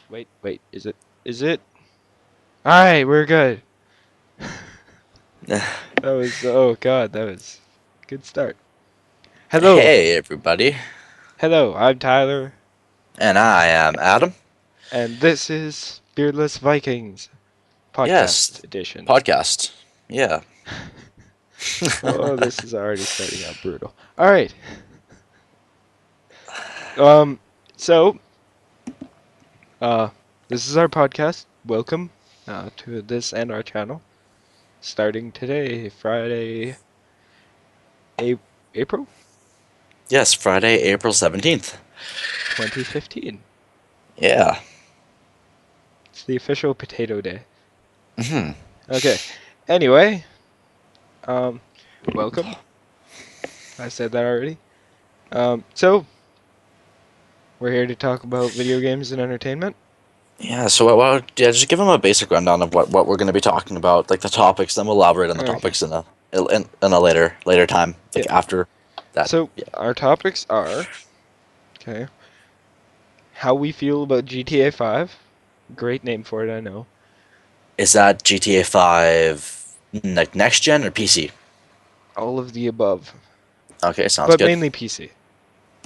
Wait. Is it? Is it? All right, we're good. That was. Oh God, that was a good start. Hello, Hey, everybody. hello. I'm Tyler, And I am Adam. and this is Beardless Vikings Yes, podcast edition. podcast. Yeah. Oh, this is already starting out brutal. All right. Um. So, uh, this is our podcast. Welcome, to this and our channel. Starting today, Friday, A April Yes, Friday, April 17th. 2015. Yeah. It's the official potato day. hmm Okay. Anyway, um, welcome. I said that already. So we're here to talk about video games and entertainment. Yeah, so yeah, just give them a basic rundown of what we're going to be talking about, like the topics, then we'll elaborate on the Okay. topics in a later time, Yeah. like after that. So Yeah. our topics are okay. How we feel about GTA 5. Great name for it, I know. Is that GTA 5 like next gen or PC? All of the above, Okay, sounds but good. mainly PC.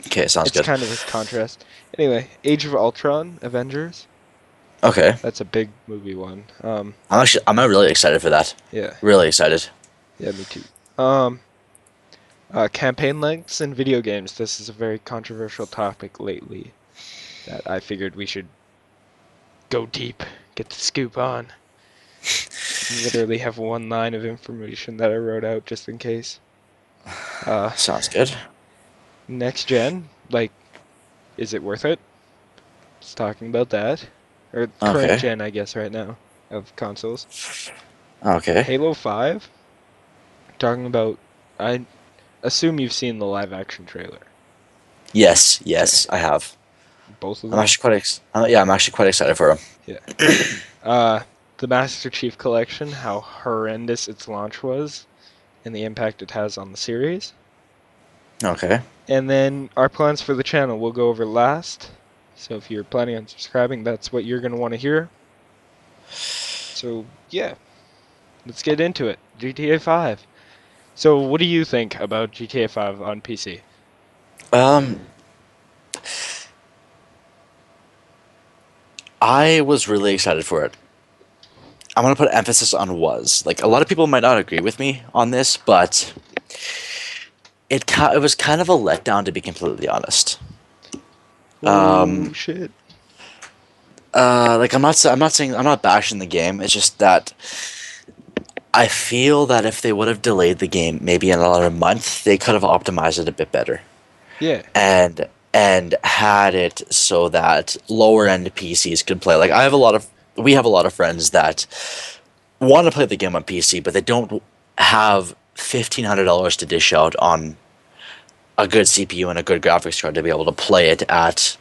Okay, sounds It's good. kind of a contrast. Anyway, Age of Ultron, Avengers. Okay. That's a big movie one. I'm really excited for that. Yeah, Really excited. yeah, me too. Campaign lengths in video games. This is a very controversial topic lately that I figured we should go deep, get the scoop on. Literally have one line of information that I wrote out just in case. Uh, Sounds good. Next gen, like, is it worth it? Just talking about that. Or current Okay. gen, I guess, right now, of consoles. Okay. Halo 5, talking about, I assume you've seen the live action trailer. Yes, Okay, yes, I have. both of I'm them? actually yeah, I'm actually quite excited for him. Yeah. The Master Chief Collection, how horrendous its launch was, and the impact it has on the series. Okay. And then our plans for the channel we'll go over last. So if you're planning on subscribing, that's what you're going to want to hear. So yeah, let's get into it. GTA 5. So what do you think about GTA 5 on PC? Um, I was really excited for it. I'm gonna put emphasis on was. Like a lot of people might not agree with me on this, but it was kind of a letdown to be completely honest. Oh shit. Like I'm not bashing the game. It's just that I feel that if they would have delayed the game maybe another month, they could have optimized it a bit better. Yeah. And had it so that lower end PCs could play. Like we have a lot of friends that want to play the game on PC, but they don't have $1,500 to dish out on a good CPU and a good graphics card to be able to play it at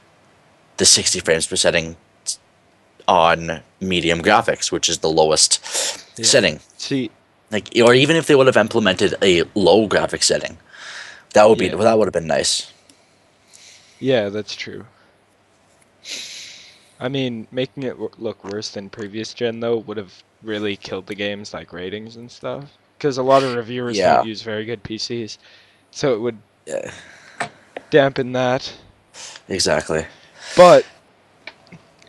the 60 frames per setting on medium graphics, which is the lowest Yeah. setting. See, Like, or even if they would have implemented a low graphics setting, yeah. that would have been nice. Yeah, that's true. I mean, making it look worse than previous gen though would have really killed the game's like ratings and stuff. Because a lot of reviewers don't Yeah. use very good PCs, so it would Yeah. dampen that. Exactly. But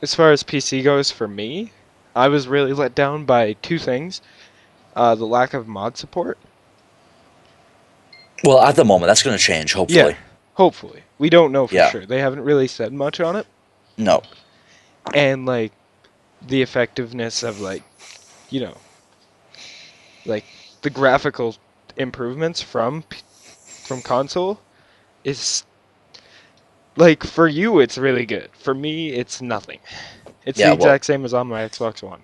as far as PC goes, for me, I was really let down by two things: the lack of mod support. Well, at the moment, that's going to change, Yeah, hopefully. hopefully. We don't know for Yeah. sure. They haven't really said much on it, No. and like the effectiveness of like you know like the graphical improvements from console is like for you it's really good. For me it's nothing. It's the Yeah, well, exact same as on my Xbox One.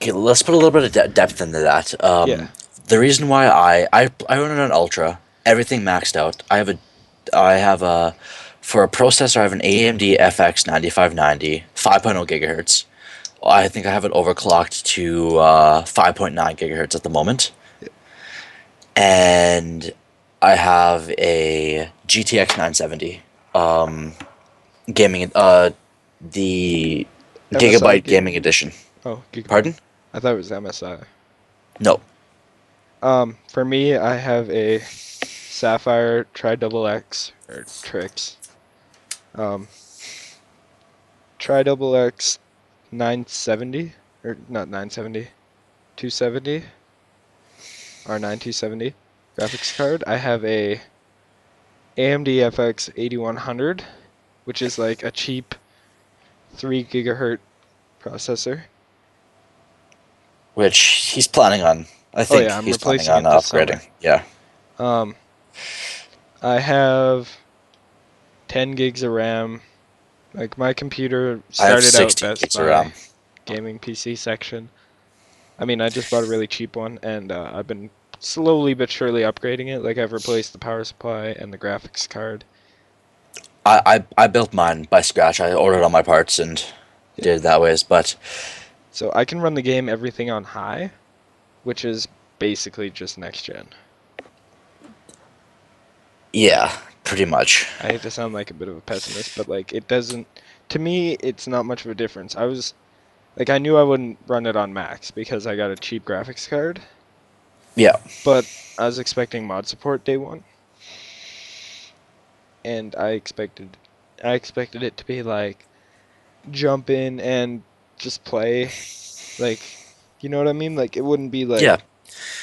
okay, let's put a little bit of depth into that. Yeah. The reason why I run an Ultra, everything maxed out. I have a, for a processor, I have an AMD FX 9590, 5.0 gigahertz. I think I have it overclocked to 5.9 gigahertz at the moment. And I have a GTX 970 gaming the MSI Gigabyte gaming Gaming edition? Edition. Oh, Gigabyte. Pardon? I thought it was MSI. No. For me, I have a Sapphire Tri Double X or Trix. Um, Tri Double X 970 or not 970, 270 or 9270 graphics card. I have a AMD FX 8100, which is like a cheap 3 gigahertz processor. Which he's planning on. I Oh think yeah, I'm he's planning replacing on it this summer. upgrading. Yeah. Um, I have 10 gigs of RAM. Like my computer I have started out 16 Best gigs of Buy RAM. gaming PC section. I mean, I just bought a really cheap one, and I've been slowly but surely upgrading it. Like I've replaced the power supply and the graphics card. I built mine by scratch. I ordered all my parts and Yeah. did it that ways. But So I can run the game everything on high, which is basically just next gen. yeah, pretty much. I hate to sound like a bit of a pessimist, but like it doesn't. To me, it's not much of a difference. I was like, I knew I wouldn't run it on max because I got a cheap graphics card, Yeah. but I was expecting mod support day one, and I expected it to be like jump in and just play, like, you know what I mean? Like it wouldn't be like Yeah.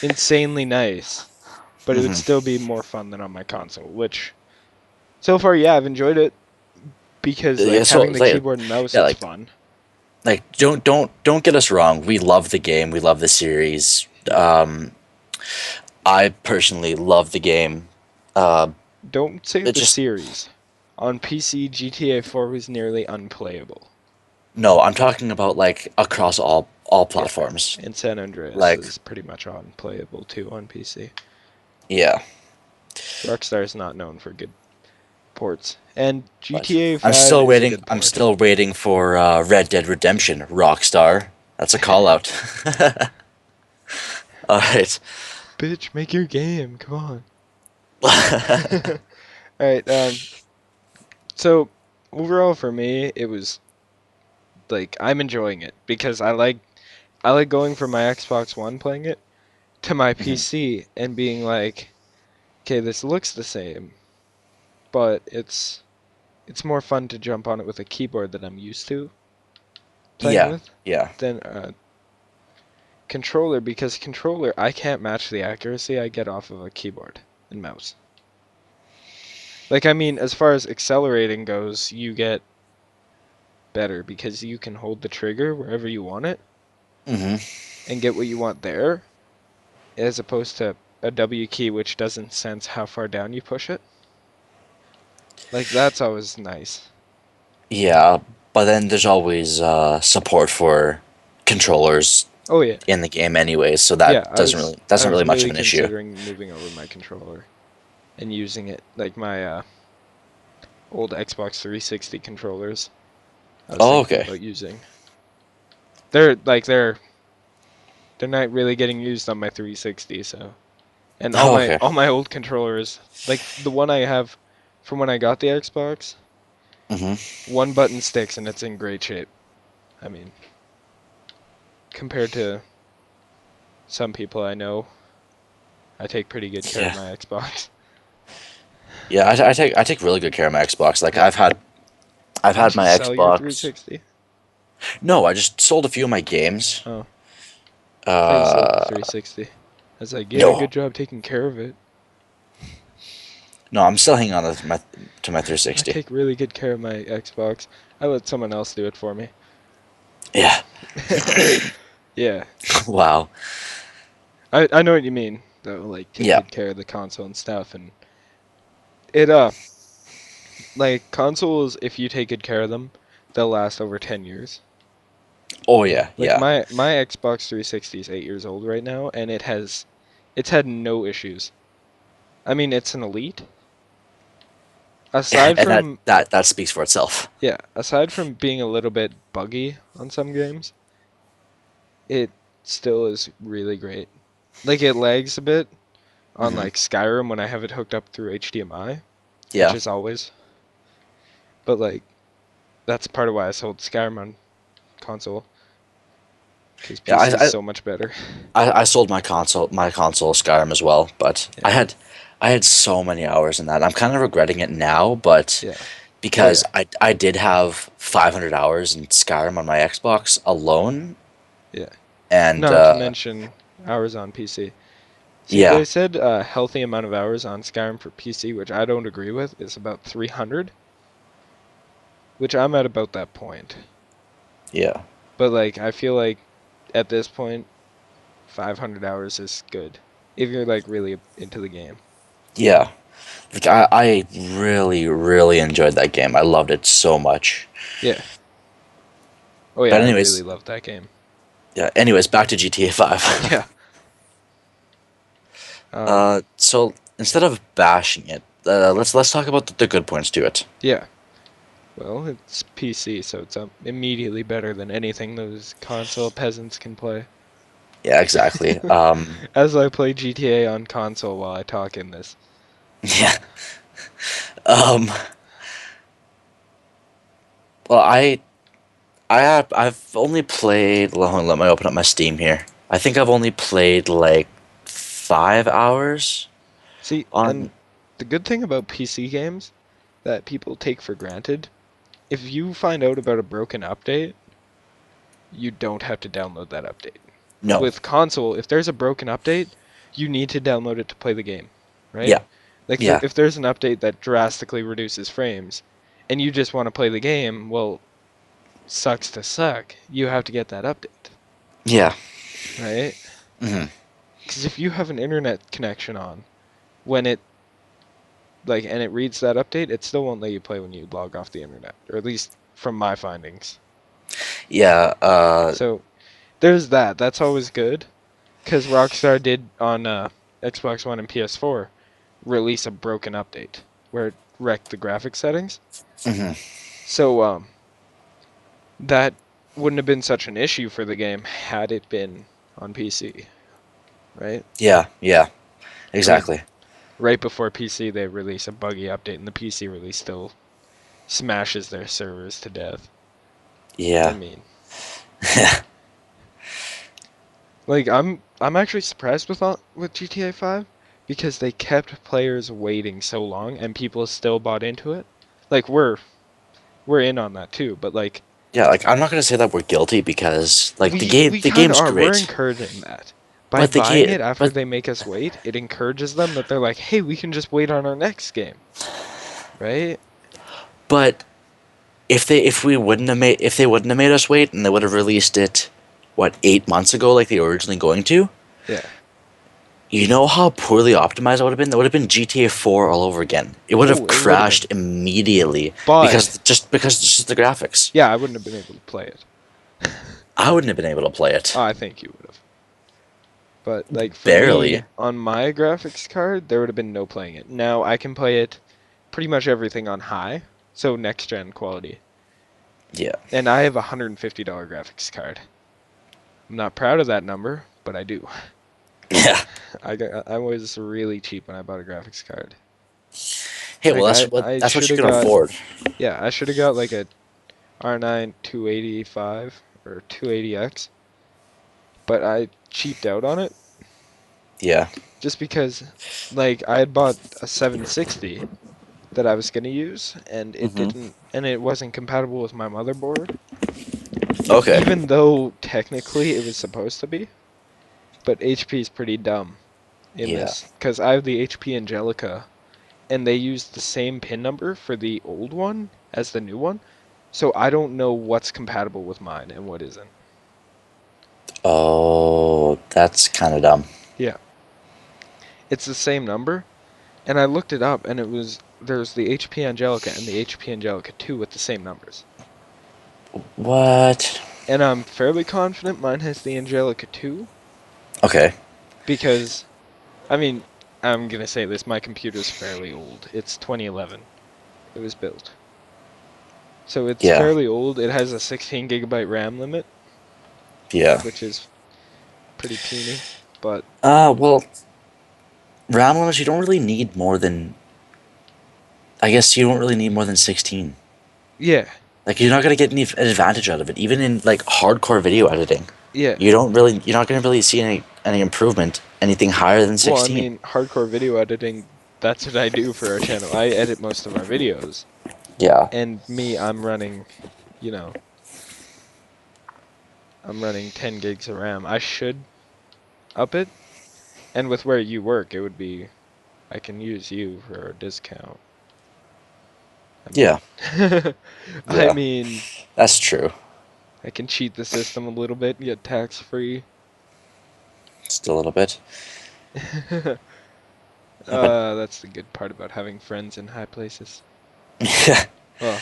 insanely nice, but it would hmm still be more fun than on my console, which so far, yeah, I've enjoyed it because Yeah. like So having the keyboard and mouse, yeah, it's fun. don't get us wrong. We love the game. We love the series. Yeah. I personally love the game. Uh, Don't say it the just series. On PC, GTA 4 was nearly unplayable. no. I'm talking about like across all Yeah, platforms. and San Andreas Like is pretty much unplayable too on PC. yeah. Rockstar's not known for good ports, and But GTA I'm 5 still is a waiting. good I'm port. still waiting for Red Dead Redemption. Rockstar. That's a call out. All right. Bitch, make your game. Come on. All right. So overall for me, it was like I'm enjoying it because I like going from my Xbox One playing it to my Mhm. PC and being like, okay, this looks the same, but it's more fun to jump on it with a keyboard that I'm used to playing Yeah. with Yeah. than a controller because controller I can't match the accuracy I get off of a keyboard and mouse. Like I mean, as far as accelerating goes, you get better because you can hold the trigger wherever you want it hmm and get what you want there, as opposed to a W key which doesn't sense how far down you push it. Like that's always nice. Yeah. But then there's always support for controllers Oh yeah. in the game anyways, so Yeah, that I doesn't was really I that's not was really much of really an issue. considering moving over my controller and using it like my old Xbox 360 controllers. I was Oh, thinking okay. about using. They're not really getting used on my 360, so and all Oh, my okay. all my old controllers, like the one I have from when I got the Xbox, hmm one button sticks and it's in great shape. I mean, compared to some people I know, I take pretty good care of Yeah. my Xbox. Yeah. I take really good care of my Xbox. Like I've Didn't had you my sell your Xbox. 360? No, I just sold a few of my games. Oh, I thought you sold the Uh, 360. I was like, yeah, no, good job taking care of it. no, I'm still hanging on to my I 360. take really good care of my Xbox. I let someone else do it for me. Yeah. Yeah, Wow. I know what you mean though. Like take Yeah. good care of the console and stuff, and it like consoles, if you take good care of them, they'll last over 10 years. Oh yeah. Like Yeah. my Xbox 360 is 8 years old right now, and it's had no issues. I mean, it's an Elite. Aside And from that speaks for itself. yeah, aside from being a little bit buggy on some games, it still is really great. Like it lags a bit on hmm like Skyrim when I have it hooked up through HDMI, which Yeah. is always. But like that's part of why I sold Skyrim on console because Yeah, PC is so much better. I sold my console Skyrim as well, but Yeah. I had so many hours in that. I'm kind of regretting it now, but Yeah. Oh because yeah. I did have 500 hours in Skyrim on my Xbox alone, Yeah. and Not to mention hours on PC. See, yeah, they said a healthy amount of hours on Skyrim for PC, which I don't agree with, is about 300, which I'm at about that point. yeah, But like, I feel like at this point, 500 hours is good if you're like really into the game. yeah. Like I really really enjoyed that game. I loved it so much. Yeah. Oh yeah, But I really anyways, love that game. yeah. Anyways, back to GTA 5. Yeah. Um. So instead of bashing it, let's talk about the good points to it. Yeah. Well, it's PC, so it's immediately better than anything those console peasants can play. Yeah, exactly. As I play GTA on console while I talk in this. Yeah. Um, well, I've only played. Let me open up my Steam here. I think I've only played like 5 hours See, and on. the good thing about PC games that people take for granted, if you find out about a broken update, you don't have to download that update. No. With console, if there's a broken update, you need to download it to play the game, right? Yeah. Like Yeah. if there's an update that drastically reduces frames and you just want to play the game, well, sucks to suck. You have to get that update, Yeah. right? Hmm. Because if you have an internet connection on when it like and it reads that update, it still won't let you play when you log off the internet, or at least from my findings. Yeah. So there's that. That's always good because Rockstar did on Xbox One and PS4 release a broken update where it wrecked the graphics settings. hmm So that wouldn't have been such an issue for the game had it been on PC, right? Yeah. Yeah. I mean, Exactly. right before PC they release a buggy update and the PC release still smashes their servers to death. I Yeah. mean, like I'm actually surprised with GTA 5 because they kept players waiting so long and people still bought into it. Like we're in on that too, but like Yeah. Like I'm not gonna say that we're guilty because like we the kind of game's are. We're great, encouraging that. By but the buying game it after but they make us wait, it encourages them that they're like, "Hey, we can just wait on our next game." Right? but if they wouldn't have made us wait and they would have released it, what, 8 months ago, like they were originally going to, Yeah. you know how poorly optimized it would have been? That would have been GTA 4 all over again. It would have Oh, it would have crashed been. immediately But because it's just the graphics. yeah, I wouldn't have been able to play it. I wouldn't have been able to play it. Oh, I think you would have. But like for Barely. me, on my graphics card, there would have been no playing it. Now I can play it pretty much everything on high, so next gen quality. Yeah. And I have a $150 graphics card. I'm not proud of that number, but I do. Yeah. I was really cheap when I bought a graphics card. Hey, well Like I that's what should you have can got afford. yeah, I should have got like a R9 285 or 280X, but I cheaped out on it Yeah. just because like I had bought a 760 that I was going to use and hmm it wasn't compatible with my motherboard, Okay. even though technically it was supposed to be. But HP is pretty dumb in Yeah. this because I have the HP Angelica and they used the same pin number for the old one as the new one. So I don't know what's compatible with mine and what isn't. Oh, that's kind of dumb. Yeah. It's the same number, and I looked it up and there's the HP Angelica and the HP Angelica 2 with the same numbers. What? And I'm fairly confident mine has the Angelica 2 Okay. because I mean, I'm going to say this, my computer's fairly old. It's 2011. It was built. So it's Yeah. fairly old. It has a 16 gigabyte RAM limit, Yeah. which is pretty puny, but Well, RAM limits, you don't really need more than. I guess you don't really need more than 16. yeah. Like you're not gonna get any advantage out of it, even in like hardcore video editing. Yeah. You're not gonna really see any improvement, anything higher than Well, I 16. mean, hardcore video editing, that's what I do for our channel. I edit most of our videos. Yeah, And me, you know, I'm running 10 gigs of RAM. I should up it. And with where you work, it would be, I can use you for a discount. I mean, yeah, I yeah. mean, That's true. I can cheat the system a little bit, get tax free. Just a little bit. But That's the good part about having friends in high places. yeah, Well,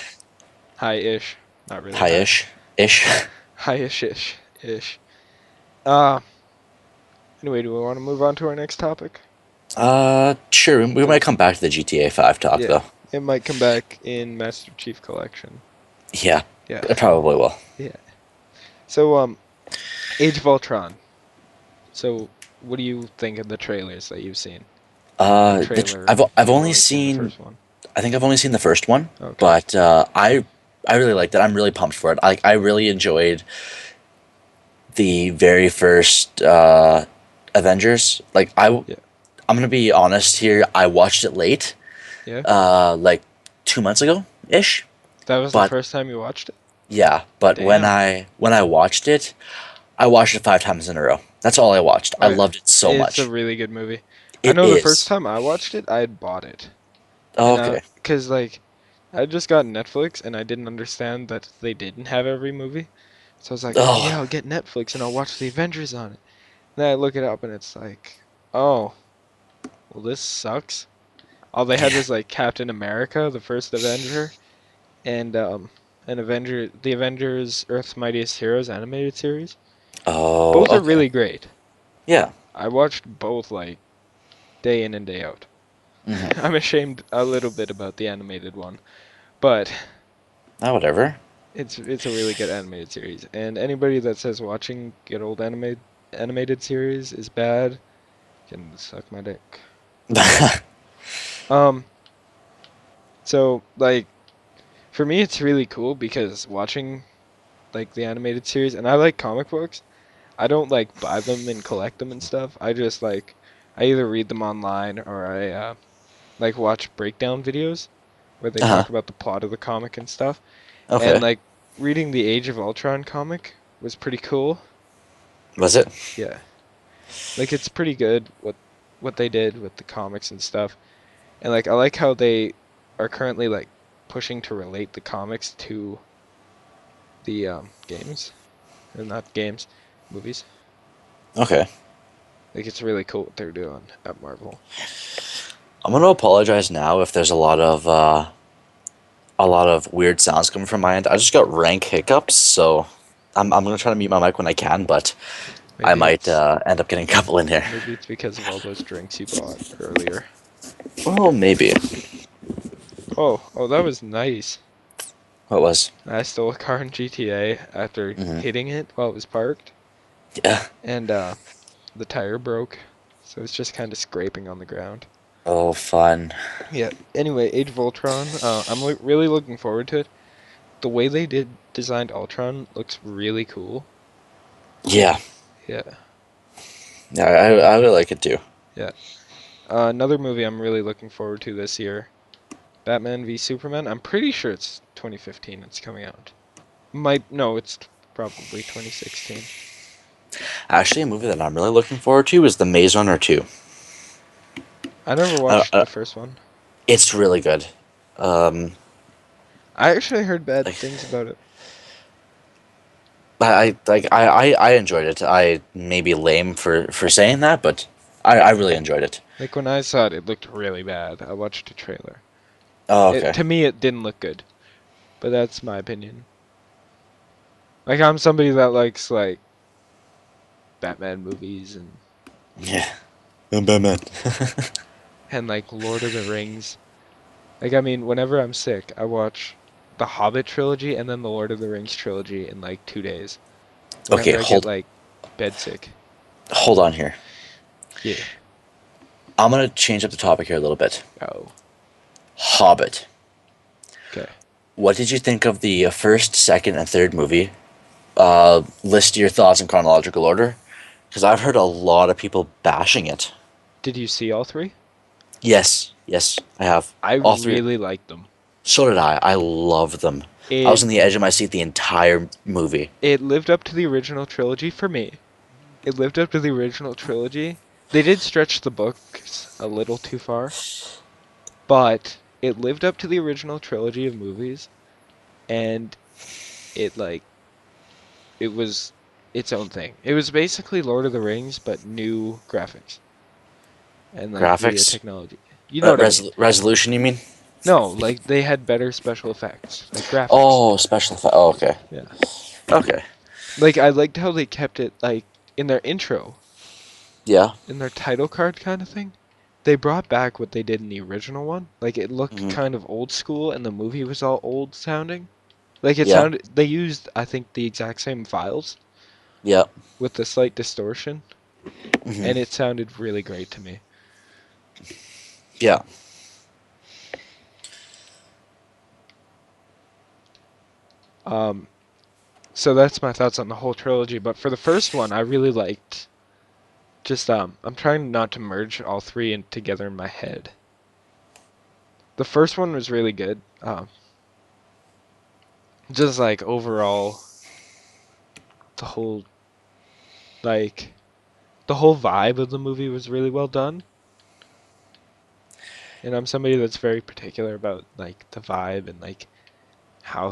high-ish, not really high. high-ish, ish. High-ish-ish. Uh, anyway, do we want to move on to our next topic? Sure. We might come back to the GTA 5 talk Yeah, though. it might come back in Master Chief Collection. Yeah, Yeah, it probably will. yeah. So, Age of Ultron. So, what do you think of the trailers that you've seen? Or trailer, I've if you've only only seen the seen. first one. I think I've only seen the first one, Okay. but I really liked it. I'm really pumped for it. I really enjoyed the very first Avengers. Yeah. I'm gonna be honest here. I watched it late, Yeah. like 2 months ago ish. That was the But first time you watched it? yeah, but Damn. when I watched it, I watched it 5 times in a row. That's all I watched. I Oh yeah. loved it so It's a much. really good movie. I It know the first is. time I watched it, I had bought it. Oh, And okay. cause like I just got Netflix and I didn't understand that they didn't have every movie. So I was like, "Oh yeah, Oh, I'll get Netflix and I'll watch the Avengers on it." Then I look it up and it's like, "Oh, well this sucks." All they had yeah. was like Captain America, the first Avenger, and the Avengers Earth's Mightiest Heroes animated series. Oh, Both are okay. really great. Yeah. I watched both like day in and day out. Mm-hmm. I'm ashamed a little bit about the animated one, but Oh, whatever. it's a really good animated series. And anybody that says watching good old animated series is bad can suck my dick. Um, so like for me it's really cool because watching like the animated series and I like comic books. I don't like buy them and collect them and stuff. I either read them online or I like watch breakdown videos where they Uh-huh. talk about the plot of the comic and stuff. And Okay. like reading the Age of Ultron comic was pretty cool. Was it? Yeah. Like it's pretty good what they did with the comics and stuff. And like I like how they are currently like pushing to relate the comics to the games. Or not games, movies. Okay. Like it's really cool what they're doing at Marvel. I'm gonna apologize now if there's a lot of weird sounds coming from my end. I just got rank hiccups, so I'm gonna try to mute my mic when I can, but I Maybe might it's end up getting a couple in here. maybe it's because of all those drinks you bought earlier. Well, maybe. Oh, that was nice. What was? I stole a car in GTA after Hmm. hitting it while it was parked, Yeah. and the tire broke, so it's just kind of scraping on the ground. Oh, fun. Yeah. Anyway, Age of Ultron. I'm really looking forward to it. The way they designed Ultron looks really cool. Yeah. Yeah. Yeah, I really like it too. Yeah. Another movie I'm really looking forward to this year, Batman v Superman. I'm pretty sure it's 2015 it's coming out. No, it's probably 2016. Actually, a movie that I'm really looking forward to is The Maze Runner 2. I never Uh, watched uh, the first one. it's really good. Um, I actually heard bad like things about it. I enjoyed it. I may be lame for saying that, but I really enjoyed it. Like when I saw it, it looked really bad. I watched a trailer. Oh, It okay. to me it didn't look good, but that's my opinion. Like I'm somebody that likes like Batman movies Yeah. I'm Batman. and like Lord of the Rings. Like I mean, whenever I'm sick, I watch the Hobbit trilogy and then the Lord of the Rings trilogy in like 2 days. Okay, Whenever I get like bed sick. hold on here. Yeah. I'm gonna change up the topic here a little bit. Oh. Hobbit. Okay. what did you think of the first, second, and third movie? List your thoughts in chronological order, because I've heard a lot of people bashing it. Did you see all three? Yes, yes, I have I all three. really liked them. So did I. I love them. I was It on the edge of my seat the entire movie. it lived up to the original trilogy for me. It lived up to the original trilogy. They did stretch the books a little too far, but it lived up to the original trilogy of movies, and it like it was its own thing. It was basically Lord of the Rings, but new graphics and like video Graphics, technology. You know what I mean? resolution. You mean? No, like they had better special effects, like graphics. Oh, special effect. Oh, okay. Yeah. Okay. Like I liked how they kept it like in their intro, Yeah. in their title card kind of thing. They brought back what they did in the original one. Like it looked Hmm. kind of old school and the movie was all old sounding. Like it Yeah. sounded they used I think the exact same files Yeah. with the slight distortion Hmm. and it sounded really great to me. Yeah. Um so that's my thoughts on the whole trilogy, but for the first one I really liked just I'm trying not to merge all three in together in my head. The first one was really good. Just like overall the whole like the whole vibe of the movie was really well done. And I'm somebody that's very particular about like the vibe and like how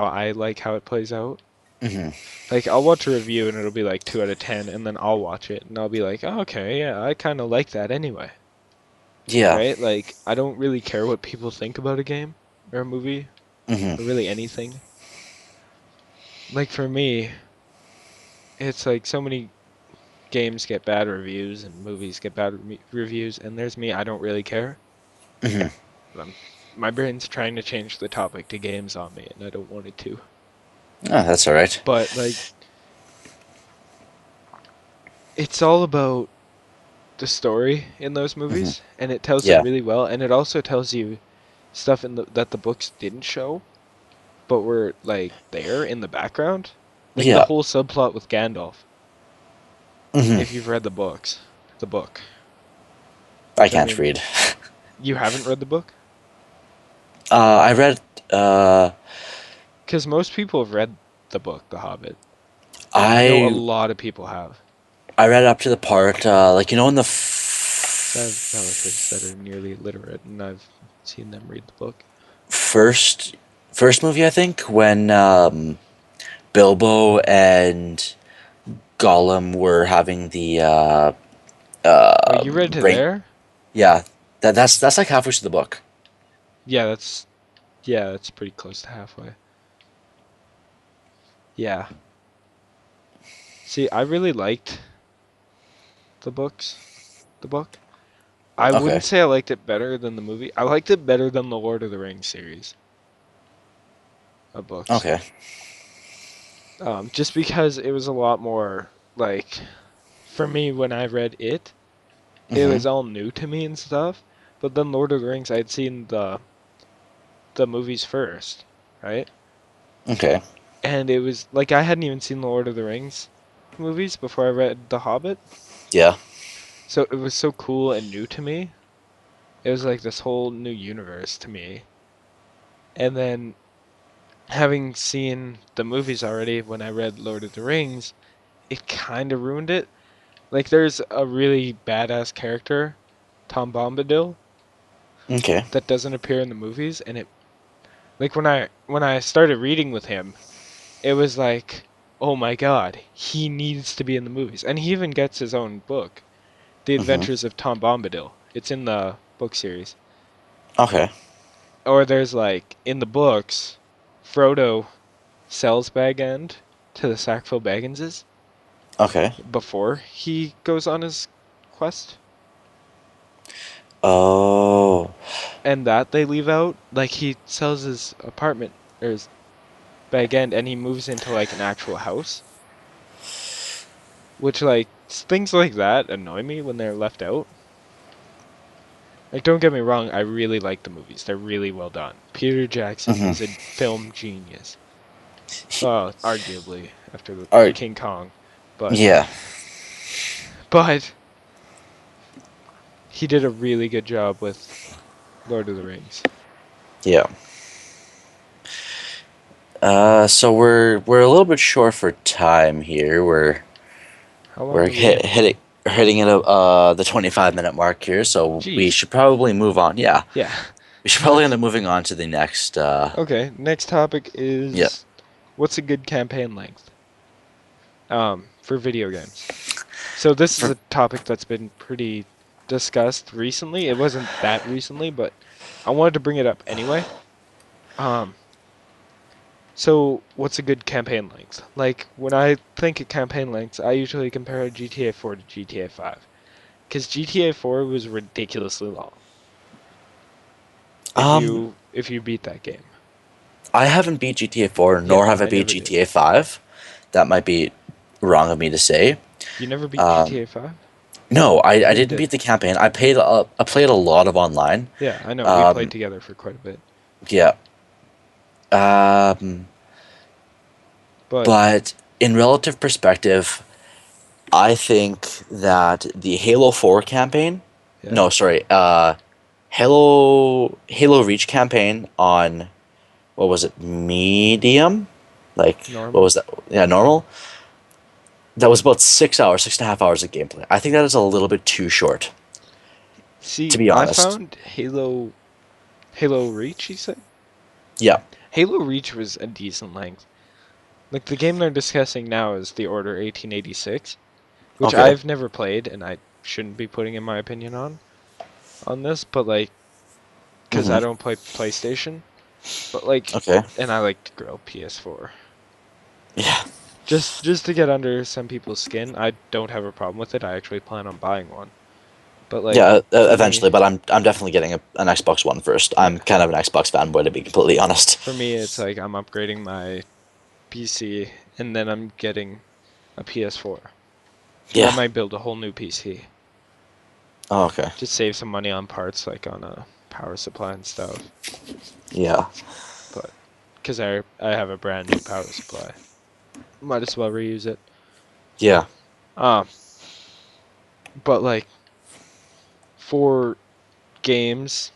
I like how it plays out. Hmm. Like I'll watch a review and it'll be like 2 out of 10, and then I'll watch it and I'll be like, oh, okay, yeah, I kind of like that anyway, Yeah. right? Like I don't really care what people think about a game or a movie Hmm. or really anything. Like for me, it's like so many games get bad reviews and movies get bad reviews, and there's me, I don't really care. Hmm. I'm, my brain's trying to change the topic to games on me, and I don't want it to. Oh, that's all right. But like, it's all about the story in those Hmm. movies, and it tells it Yeah. really well. And it also tells you stuff that the books didn't show, but were like there in the background, like the Yeah. whole subplot with Gandalf. Hmm. If you've read the book, I which I can't mean, read. you haven't read the book, I read. because most people have read the book, The Hobbit, and I know a I lot of people have. I read up to the part, like in the. I have relatives that are nearly literate, and I've seen them read the book. First movie, I think, when Bilbo and Gollum were having the Oh, you read to ring. there? Yeah, that's like halfway through the book. Yeah, that's pretty close to halfway. Yeah. See, I really liked the books. The book. I Okay. wouldn't say I liked it better than the movie. I liked it better than the Lord of the Rings series of books. Okay. Just because it was a lot more like for me when I read it, it Mhm. was all new to me and stuff. But then Lord of the Rings, I'd seen the movies first, right? Okay. And it was like I hadn't even seen the Lord of the Rings movies before I read The Hobbit. Yeah. So it was so cool and new to me. It was like this whole new universe to me. And then having seen the movies already when I read Lord of the Rings, it kind of ruined it. Like there's a really badass character, Tom Bombadil, Okay. that doesn't appear in the movies, and it like when I started reading with him, it was like, oh my god, he needs to be in the movies. And he even gets his own book, The Mhm. Adventures of Tom Bombadil. It's in the book series. Okay. Or there's like in the books, Frodo sells Bag End to the Sackville Bagginses Okay. before he goes on his quest. Oh. And that they leave out. Like he sells his apartment or his Bag End and he moves into like an actual house. Which like things like that annoy me when they're left out. Like, don't get me wrong, I really like the movies. They're really well done. Peter Jackson Hmm. is a film genius. Arguably after the All right. King Kong, but Yeah. but he did a really good job with Lord of the Rings. Yeah. So we're a little bit short for time here. How long We're are we hitting? hitting at the 25-minute mark here, so we Jeez. should probably move on. Yeah, Yeah. we should probably Let's. end up moving on to the next. Okay. Next topic Yeah. is what's a good campaign length? For video games. So this is For, a topic that's been pretty discussed recently. It wasn't that recently, but I wanted to bring it up anyway. Um, so what's a good campaign length? Like when I think of campaign lengths, I usually compare GTA 4 to GTA 5 because GTA 4 was ridiculously long. um, If you beat that game. I haven't beat GTA 4, Yeah, nor have I I beat never did. GTA 5. That might be wrong of me to say. You never beat Um, GTA 5? no, I Never didn't did. beat the campaign. I played a lot of online. Yeah, I know. We played Um, together for quite a bit. yeah. Um, But but in relative perspective, I think that the Halo 4 campaign, yeah, no, sorry, Halo Reach campaign on what was it, medium? Like what normal. was that? Yeah, normal. That was about 6 hours, 6.5 hours of gameplay. I think that is a little bit too short, to See, be I honest. found Halo Reach, you said? Yeah. Halo Reach was a decent length. Like the game they're discussing now is The Order 1886, which Okay. I've never played and I shouldn't be putting in my opinion on this, but like cuz I Mhm. don't play PlayStation, but like Okay. and I like to grow PS4. Yeah. Just to get under some people's skin. I don't have a problem with it. I actually plan on buying one. But like Yeah. for me, Eventually, but I'm definitely getting an Xbox One first. I'm yeah, kind of an Xbox fanboy, to be completely honest. for me it's like I'm upgrading my PC and then I'm getting a PS4. Because I Yeah. might build a whole new PC. Oh, okay. Just save some money on parts, like on a power supply and stuff. Yeah. But because I have a brand new power supply, might as well reuse it. Yeah. Um, but like for games,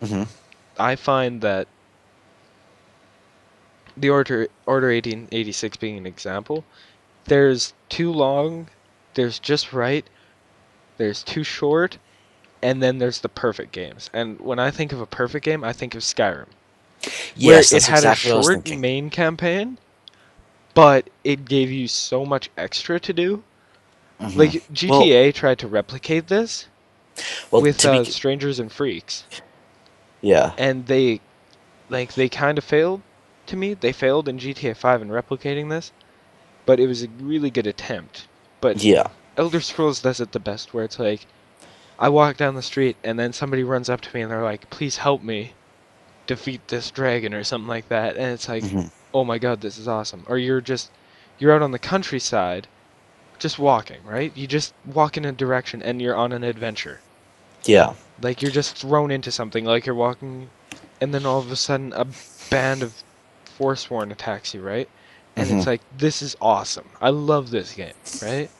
Hmm. I find that the Order 1886 being an example, there's too long, there's just right, there's too short, and then there's the perfect games. And when I think of a perfect game, I think of Skyrim, where Yes, it that's had a exactly what I was short thinking. main campaign, but it gave you so much extra to do. Hmm. Like Well, GTA tried to replicate this well, with to be, Strangers and Freaks, yeah, and they kind of failed to me. They failed in GTA 5 in replicating this, but it was a really good attempt. But yeah, Elder Scrolls does it the best, where it's like I walk down the street and then somebody runs up to me and they're like, "Please help me defeat this dragon" or something like that, and it's like, hmm, "Oh my God, this is awesome!" Or you're out on the countryside just walking, right? You just walk in a direction and you're on an adventure. yeah, Like you're just thrown into something, like you're walking, and then all of a sudden a band of Forsworn attacks you, right? And hmm, it's like, this is awesome. I love this game, right?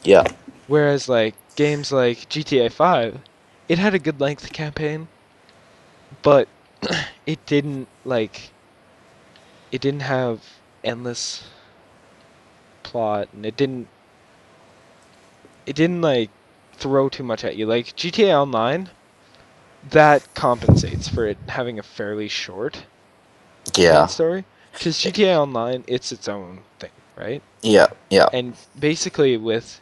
yeah, Whereas like games like GTA 5, it had a good length campaign, but it didn't like it didn't have endless plot and it didn't like throw too much at you. Like GTA Online, that compensates for it having a fairly short main yeah, story. Because GTA Online, it's its own thing, right? yeah, yeah, And basically with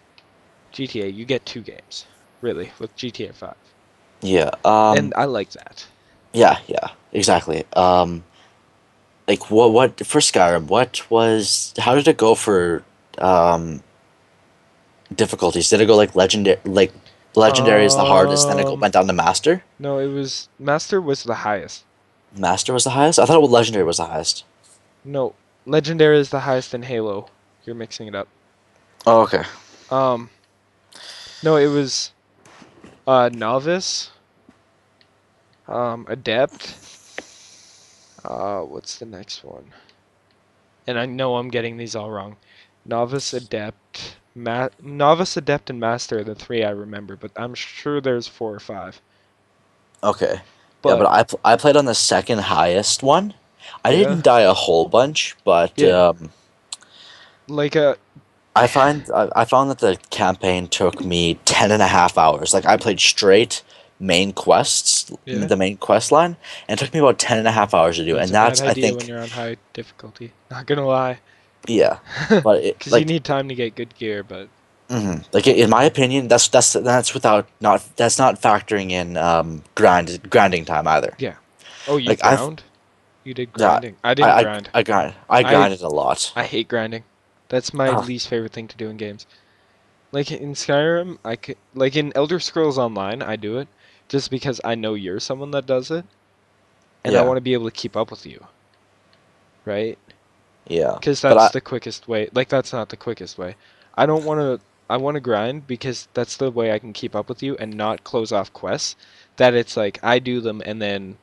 GTA, you get two games, really, with GTA 5. yeah. And I like that. Yeah, yeah, exactly. Like what for Skyrim? How did it go for um difficulties? Did it go like legendary is the hardest, then Um, went down to master? no, it was Master was the highest. Master was the highest. I thought legendary was the highest. No, Legendary is the highest in Halo. You're mixing it up. Oh, okay. Um, no, it was Novice, Adept. What's the next one? And I know I'm getting these all wrong. Novice, Adept, Novice, Adept, and Master are the three I remember, but I'm sure there's four or five. Okay. Yeah, but But I played on the second highest one. I yeah, didn't die a whole bunch, but yeah, like I found that the campaign took me 10.5 hours. Like I played straight main quests, yeah. the main quest line, and it took me about 10.5 hours to do. That's And a bad that's I idea when think you're on high difficulty. Not gonna lie, yeah, but it, because you like need time to get good gear. But like in my opinion, that's without not that's not factoring in grinding time either. yeah. Oh, you Like I've ground? You did yeah, grinding. I didn't grind. I I grinded a lot. I hate grinding. That's my Oh, least favorite thing to do in games. Like in Skyrim, like in Elder Scrolls Online, I do it just because I know you're someone that does it, and I yeah, want to be able to keep up with you, right? yeah, Because but that's the quickest way. Like that's not the quickest way. I don't want to. I want to grind because that's the way I can keep up with you and not close off quests. That it's like I do them and then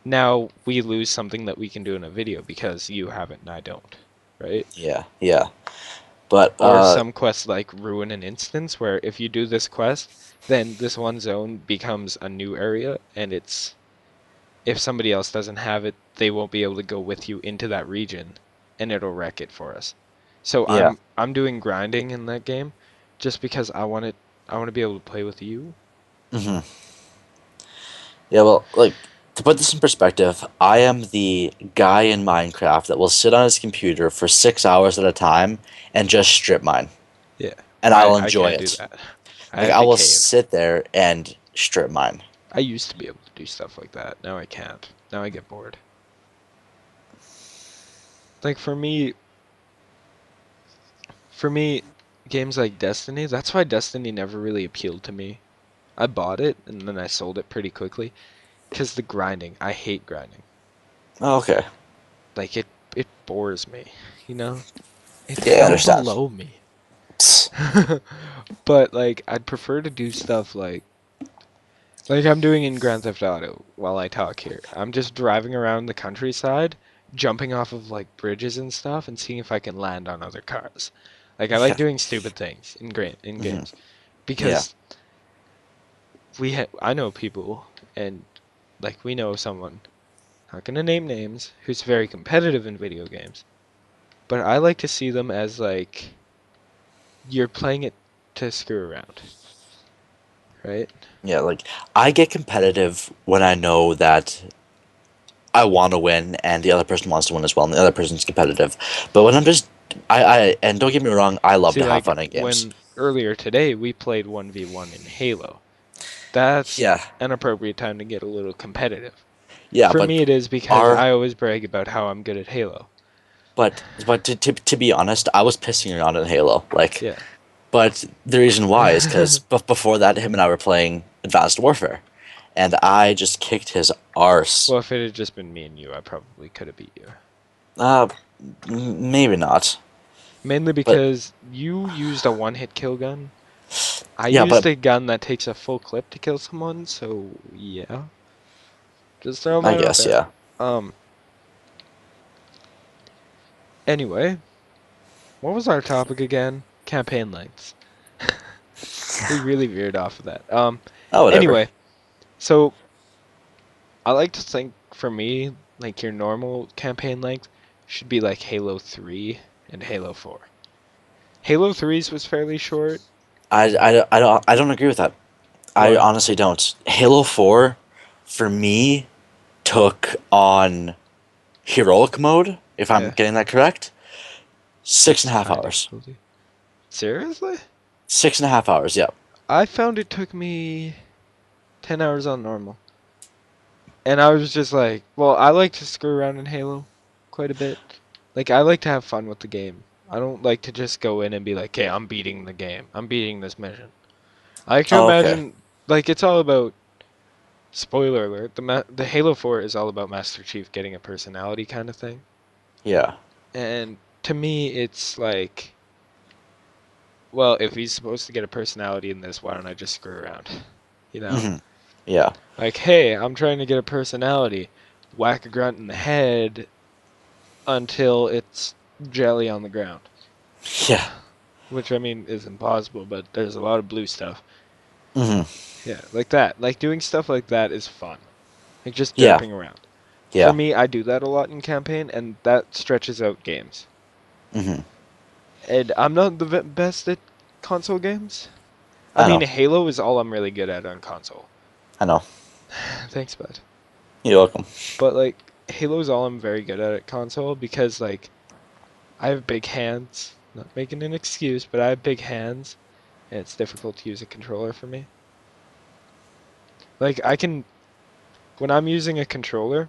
now we lose something that we can do in a video because you have it and I don't, right? yeah, but Or some quests like ruin an instance where if you do this quest, then this one zone becomes a new area and it's if somebody else doesn't have it, they won't be able to go with you into that region and it'll wreck it for us. So yeah. I'm doing grinding in that game just because I want to be able to play with you. hmm Yeah, well, like to put this in perspective, I am the guy in Minecraft that will sit on his computer for 6 hours at a time and just strip mine, Yeah. and I'll I enjoy can't do it. that. I Like have I to will cave. sit there and strip mine. I used to be able to do stuff like that. Now I can't. Now I get bored. Like for me, games like Destiny, that's why Destiny never really appealed to me. I bought it and then I sold it pretty quickly because the grinding. I hate grinding. Oh, okay. Like it bores me, you know? It Yeah, I fell understand. below me. Psst. But like I'd prefer to do stuff like I'm doing in Grand Theft Auto while I talk here. I'm just driving around the countryside, jumping off of like bridges and stuff and seeing if I can land on other cars. Like I like Yeah. doing stupid things in hmm games Yeah. because I know people and like we know someone, not gonna name names, who's very competitive in video games. But I like to see them as like you're playing it to screw around, right? Yeah. Like I get competitive when I know that I want to win and the other person wants to win as well, and the other person's competitive. But when I'm just and don't get me wrong, I love See, to have like fun in games. when earlier today we played 1v1 in Halo. That's Yeah. an appropriate time to get a little competitive. Yeah, For but me, it is because our I always brag about how I'm good at Halo. but to be honest, I was pissing around in Halo. Like, Yeah. but the reason why is because before that, him and I were playing Advanced Warfare, and I just kicked his arse. Well, if it had just been me and you, I probably could have beat you. Uh, maybe not. Mainly But because you used a one-hit kill gun. I yeah, used but a gun that takes a full clip to kill someone, so yeah. Just throwing I that out guess there. yeah. Um, anyway, what was our topic again? Campaign lengths. We really veered off of that. Oh, whatever. Anyway, so I like to think for me, like your normal campaign length should be like Halo 3 and Halo 4. Halo 3's was fairly short. I don't agree with that. I Why? honestly don't. Halo 4, for me, took on heroic mode, if I'm Yeah, getting that correct, six and a half high hours. difficulty. Seriously? 6.5 hours, yeah. I found it took me 10 hours on normal. And I was just like, well, I like to screw around in Halo quite a bit. Like, I like to have fun with the game. I don't like to just go in and be like, okay, I'm beating the game. I'm beating this mission. I like to Oh, okay. imagine, like, it's all about, spoiler alert, the Halo 4 is all about Master Chief getting a personality kind of thing. Yeah. And to me, it's like, well, if he's supposed to get a personality in this, why don't I just screw around? You know? hmm Yeah. Like, hey, I'm trying to get a personality. Whack a grunt in the head until it's jelly on the ground. Yeah. Which, I mean, is impossible, but there's a lot of blue stuff. Hmm. Yeah, like that. Like, doing stuff like that is fun. Like, just Yeah. derping around. For Yeah. me, I do that a lot in campaign, and that stretches out games. Hmm. And I'm not the best at console games. I I mean, know. Halo is all I'm really good at on console. I know. Thanks, bud. You're welcome. But, like, Halo is all I'm very good at console because, like, I have big hands. Not making an excuse, but I have big hands, and it's difficult to use a controller for me. Like, when I'm using a controller,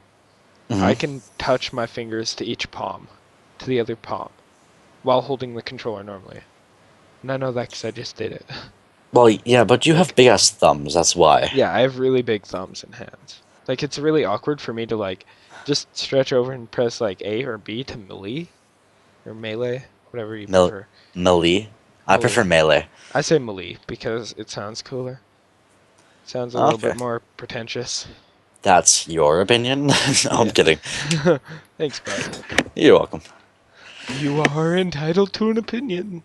Hmm. I can touch my fingers to each palm, to the other palm, while holding the controller normally. And I know that because I just did it. Well, yeah, but you have Like, big ass thumbs. That's why. yeah, I have really big thumbs and hands. Like, it's really awkward for me to, like, just stretch over and press, like, A or B to melee, or melee, whatever you Mil- prefer. melee. I prefer Melee. melee. I say melee because it sounds cooler. Sounds a little Okay. bit more pretentious. That's your opinion. No, I'm Yeah. kidding. Thanks, bud. You're welcome. You are entitled to an opinion.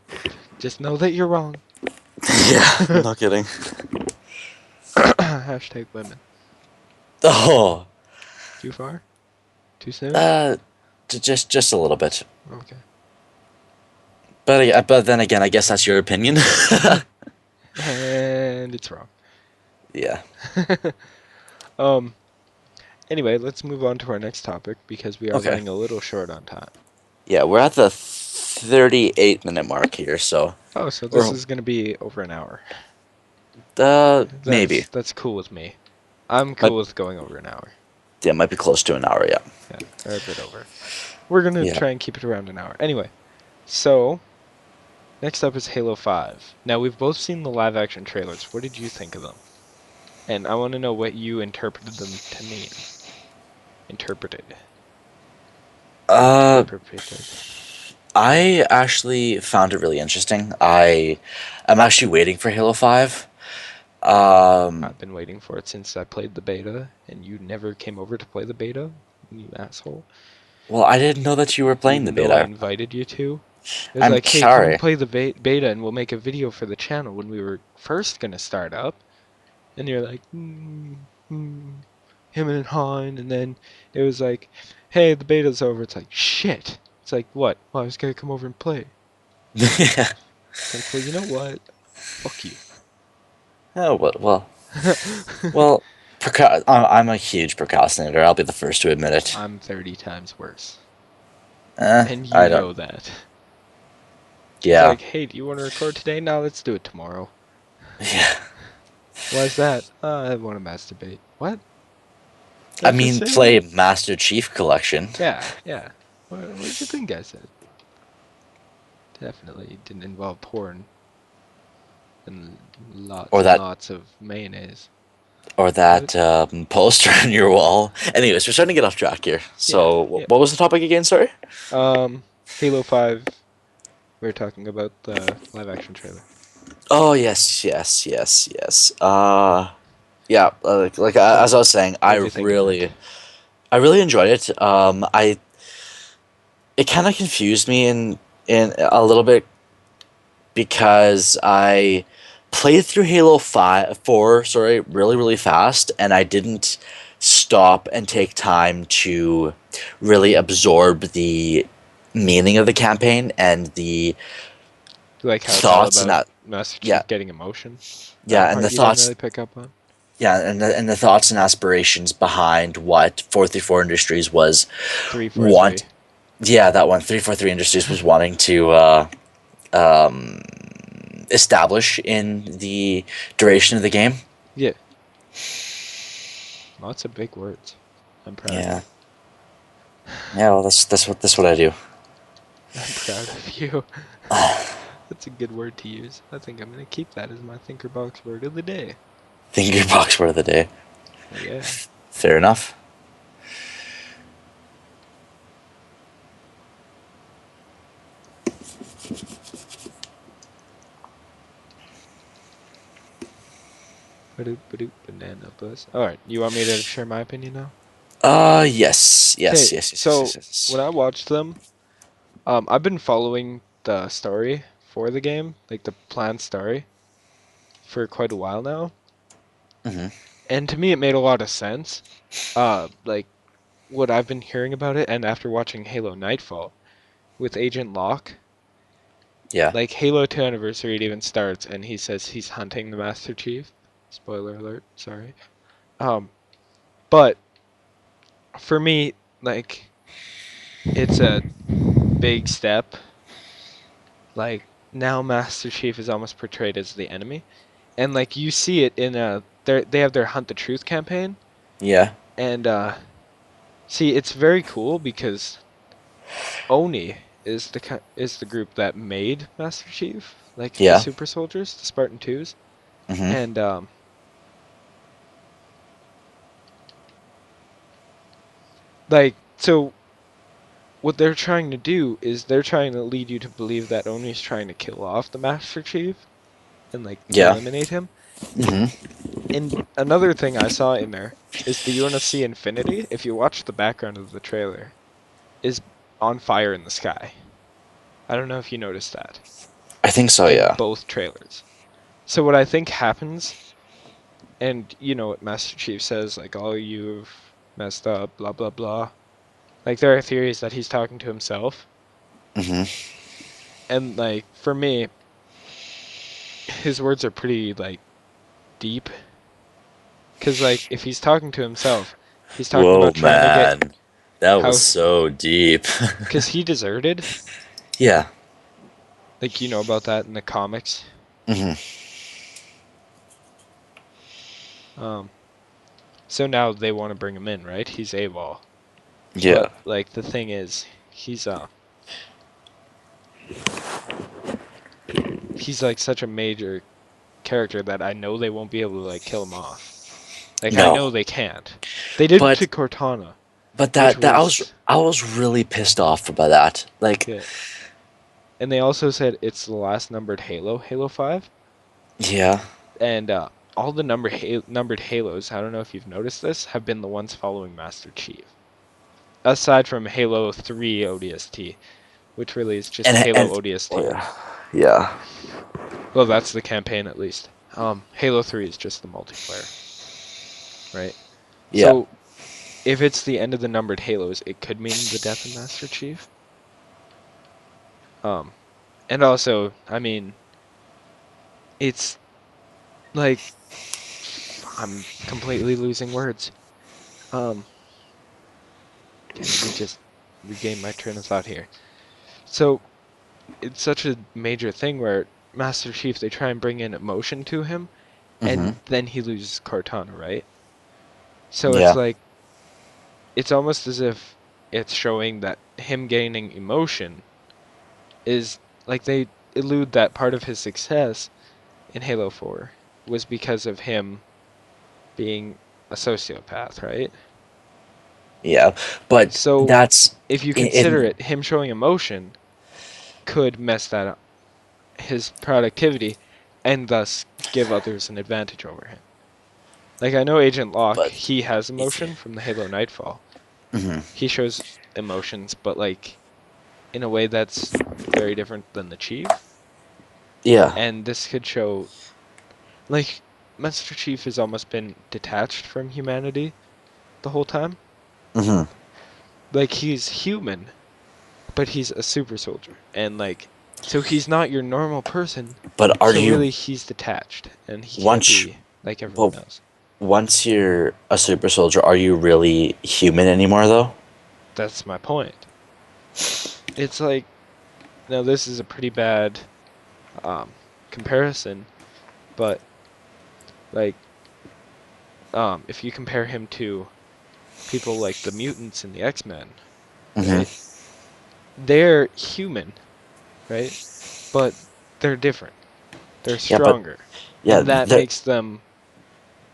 Just know that you're wrong. Yeah, no kidding. Hashtag women. Oh, Too far? Too soon? uh, just a little bit. Okay. But then again, I guess that's your opinion. And it's wrong. Yeah. um. Anyway, let's move on to our next topic because we are Okay. running a little short on time. Yeah, we're at the 38-minute mark here, so Oh, so this or is gonna be over an hour. maybe. That's cool with me. I'm Might cool with going over an hour. yeah, might be close to an hour, yeah. Yeah, or a bit over. We're gonna Yeah. try and keep it around an hour. Anyway, so next up is Halo 5. Now we've both seen the live action trailers. What did you think of them? And I want to know what you interpreted them to mean. Interpreted. Uh Interpreted. I actually found it really interesting. I'm actually waiting for Halo 5. I've been waiting for it since I played the beta, and you never came over to play the beta, you asshole. Well, I didn't know that you were playing the Even though I beta. invited you to. It was I'm like, hey, come and sorry. play the beta and we'll make a video for the channel when we were first gonna start up. And you're like, him and Han, and then it was like, hey, the beta's over. It's like, shit. It's like, what? Well, I was gonna come over and play. Yeah. It's like, well, you know what? Fuck you. Oh, well, I'm a huge procrastinator. I'll be the first to admit it. I'm 30 times worse. Eh, And you I don't. know that. It's Yeah. like, hey, do you want to record today? No, let's do it tomorrow. Yeah. Why's that? I want to masturbate. What? Did I I just mean, say that? play Master Chief Collection. Yeah, yeah. What did you think I said? Definitely didn't involve porn and lots Or and that lots of mayonnaise. or What? that poster on your wall. Anyways, we're starting to get off track here. Yeah, So, yeah. what was the topic again? Sorry. Halo 5, we were talking about the live action trailer. Oh yes, yes, yes, yes. Yeah. So, as I was saying, what'd you think of it? I really enjoyed it. It kind of confused me in a little bit because I played through Halo 5 4, sorry, really really fast, and I didn't stop and take time to really absorb the meaning of the campaign and the Like how it's all thoughts and about that Master yeah, Chief getting emotion? That yeah, and part the you didn't thoughts really pick up on? yeah, and the thoughts and aspirations behind what 434 Industries was want 343. yeah, that one 343 Industries was wanting to establish in the duration of the game. Yeah, lots of big words. I'm proud of Yeah. you. Yeah, well, that's what I do. I'm proud of you. That's a good word to use. I think I'm gonna keep that as my thinker box word of the day. Finger box word of the day. Oh yeah. Fair enough. Ba-doop, ba-doop, banana bus. All right, you want me to share my opinion now? Yes, Okay, yes, yes, yes, yes, yes, so when yes. I watched them, I've been following the story for the game, like the planned story, for quite a while now, Hmm. and to me it made a lot of sense. Like what I've been hearing about it, and after watching Halo Nightfall with Agent Locke, Yeah. like Halo 2 Anniversary it even starts, and he says he's hunting the Master Chief. Spoiler alert, sorry. Um, but for me, like it's a big step. Like now Master Chief is almost portrayed as the enemy. And like you see it in they have their Hunt the Truth campaign Yeah. and see it's very cool because Oni is is the group that made Master Chief, like the Yeah. super soldiers, the Spartan 2s. Hmm. And like so what they're trying to do is they're trying to lead you to believe that Oni's trying to kill off the Master Chief and like Yeah. eliminate him. Hmm. And another thing I saw in there is the UNSC Infinity, if you watch the background of the trailer, is on fire in the sky. I don't know if you noticed that I think so. in Yeah. both trailers. So what I think happens, and you know what Master Chief says, like, oh, you've messed up, blah, blah, blah. Like, there are theories that he's talking to himself. Hmm. And, like, for me, his words are pretty, like, deep. Because, like, if he's talking to himself, he's talking Whoa, about trying to get man, that was how. so deep. Because he deserted. Yeah. Like, you know about that in the comics. Hmm. Um, so now they want to bring him in, right? He's AWOL. Yeah. But, like, the thing is, he's like such a major character that I know they won't be able to like kill him off. Like I No, know they can't. They did but to Cortana, which that was I was really pissed off about that. Like, yeah. And they also said it's the last numbered Halo, Halo 5, yeah. and all the numbered Halos, I don't know if you've noticed this, have been the ones following Master Chief. Aside from Halo 3 ODST, which really is just Halo And ODST. yeah. Well, that's the campaign at least. Halo 3 is just the multiplayer, right? Yeah. So if it's the end of the numbered Halos, it could mean the death of Master Chief. Um, and also, I mean, it's like I'm completely losing words. Um, okay, let me just regain my train of thought here. So it's such a major thing where Master Chief they try and bring in emotion to him, Hmm. and then he loses Cortana, right? So it's Yeah. like it's almost as if it's showing that him gaining emotion is like they elude that part of his success in Halo 4 was because of him being a sociopath, right? Yeah. But So that's if you consider in it, him showing emotion could mess that up, his productivity, and thus give others an advantage over him. Like I know Agent Locke, but he has emotion from the Halo Nightfall. mhm. He shows emotions, but like in a way that's very different than the Chief. Yeah. And this could show like Master Chief has almost been detached from humanity the whole time. Hmm. Like he's human, but he's a super soldier. And like so he's not your normal person. But are So you really he's detached and he can't once be like everyone well else. once you're a super soldier, are you really human anymore though? That's my point. It's like now this is a pretty bad um comparison, but like if you compare him to people like the mutants in the X-Men, Hmm. right? They're human, right? But they're different. They're Yeah, but stronger. yeah, And that makes them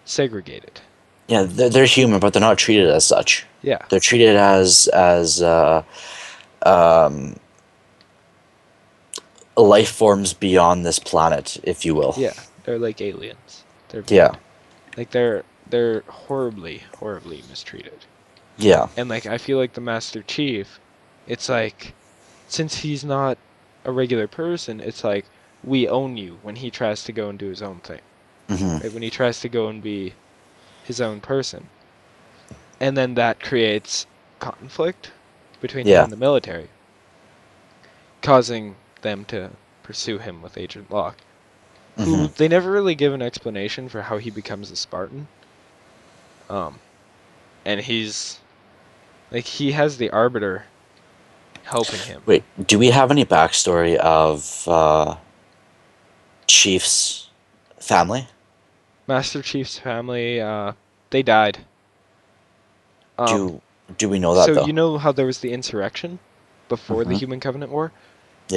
segregated. they're human, but they're not treated as such. Yeah. They're treated as um, life forms beyond this planet, if you will. Yeah. They're like aliens. They're Yeah. bad. Like they're horribly mistreated. Yeah. And like I feel like the Master Chief, it's like since he's not a regular person, it's like we own you when he tries to go and do his own thing. Hmm. Right? When he tries to go and be his own person. And then that creates conflict between him Yeah. and the military, causing them to pursue him with Agent Locke, Hmm. who they never really give an explanation for how he becomes a Spartan. Um, and he's like he has the Arbiter helping him. Wait, do we have any backstory of Chief's family? Master Chief's family, they died. Um, Do do we know that so though? you know how there was the insurrection before the Hmm. Human Covenant War?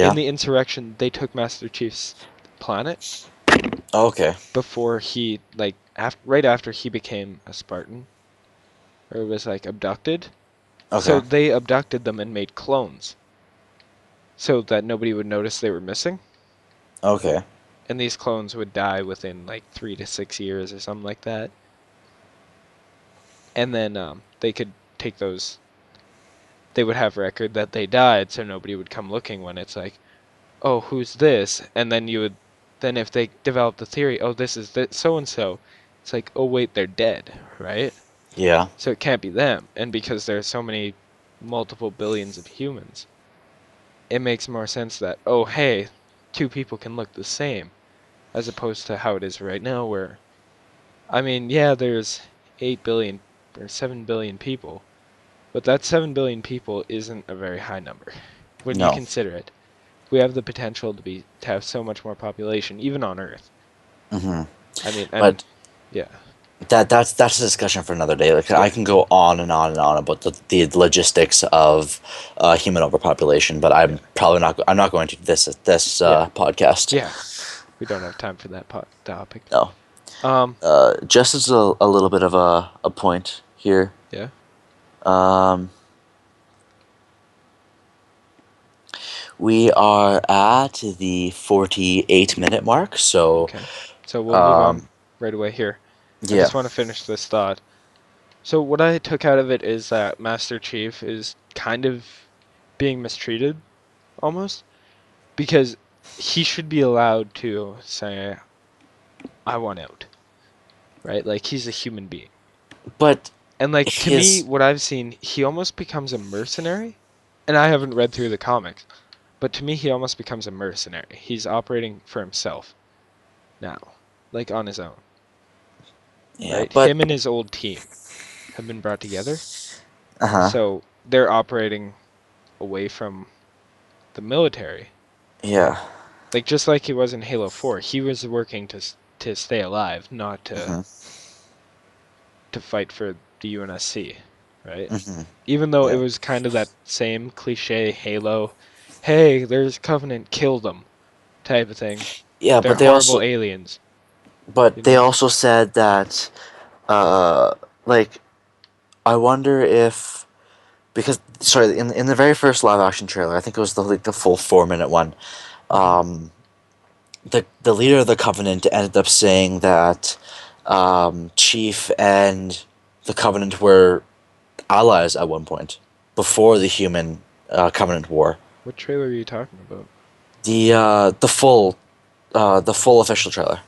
In Yeah. the insurrection, they took Master Chief's planet Oh, okay. before he right after he became a Spartan or was like abducted. So Okay. they abducted them and made clones so that nobody would notice they were missing. Okay. And these clones would die within like 3 to 6 years or something like that. And then they could take those. They would have record that they died, so nobody would come looking when it's like, oh, who's this? And then then if they develop the theory, oh, this is so and so, it's like, oh wait, they're dead, right? Yeah. So it can't be them. And because there's so many multiple billions of humans, it makes more sense that, oh, hey, two people can look the same, as opposed to how it is right now, where, I mean, yeah, there's 8 billion or 7 billion people, but that 7 billion people isn't a very high number when you No. consider it. We have the potential to have so much more population, even on Earth. Hmm. I mean, and But yeah, that's a discussion for another day. Like I yeah, can go on and on and on about the logistics of human overpopulation, but yeah, I'm not going to this yeah, podcast. yeah. We don't have time for that topic. No. Um, Just as a little bit of a point here. yeah, Um, we are at the 48-minute mark, so okay. So we'll move on um, right away here. I yeah. just want to finish this thought. So what I took out of it is that Master Chief is kind of being mistreated almost because he should be allowed to say, I want out, right? Like he's a human being. But And like to me, his what I've seen, he almost becomes a mercenary. And I haven't read through the comics, but to me, he almost becomes a mercenary. He's operating for himself now, like on his own, yeah, right? but Him and his old team have been brought together, uh-huh. so they're operating away from the military. Yeah. Like just like he was in Halo 4, he was working to stay alive, not Hmm. to fight for the UNSC, right? Hmm. Even though it Yeah. was kind of that same cliche Halo, hey, there's Covenant, kill them type of thing. Yeah, They're horrible aliens, you but they know? also said that uh like I wonder if because sorry in the very first live action trailer, I think it was the full 4-minute one. Hmm. Um, the leader of the Covenant ended up saying that Chief and the Covenant were allies at one point before the human Covenant War. What trailer are you talking about? The full official trailer.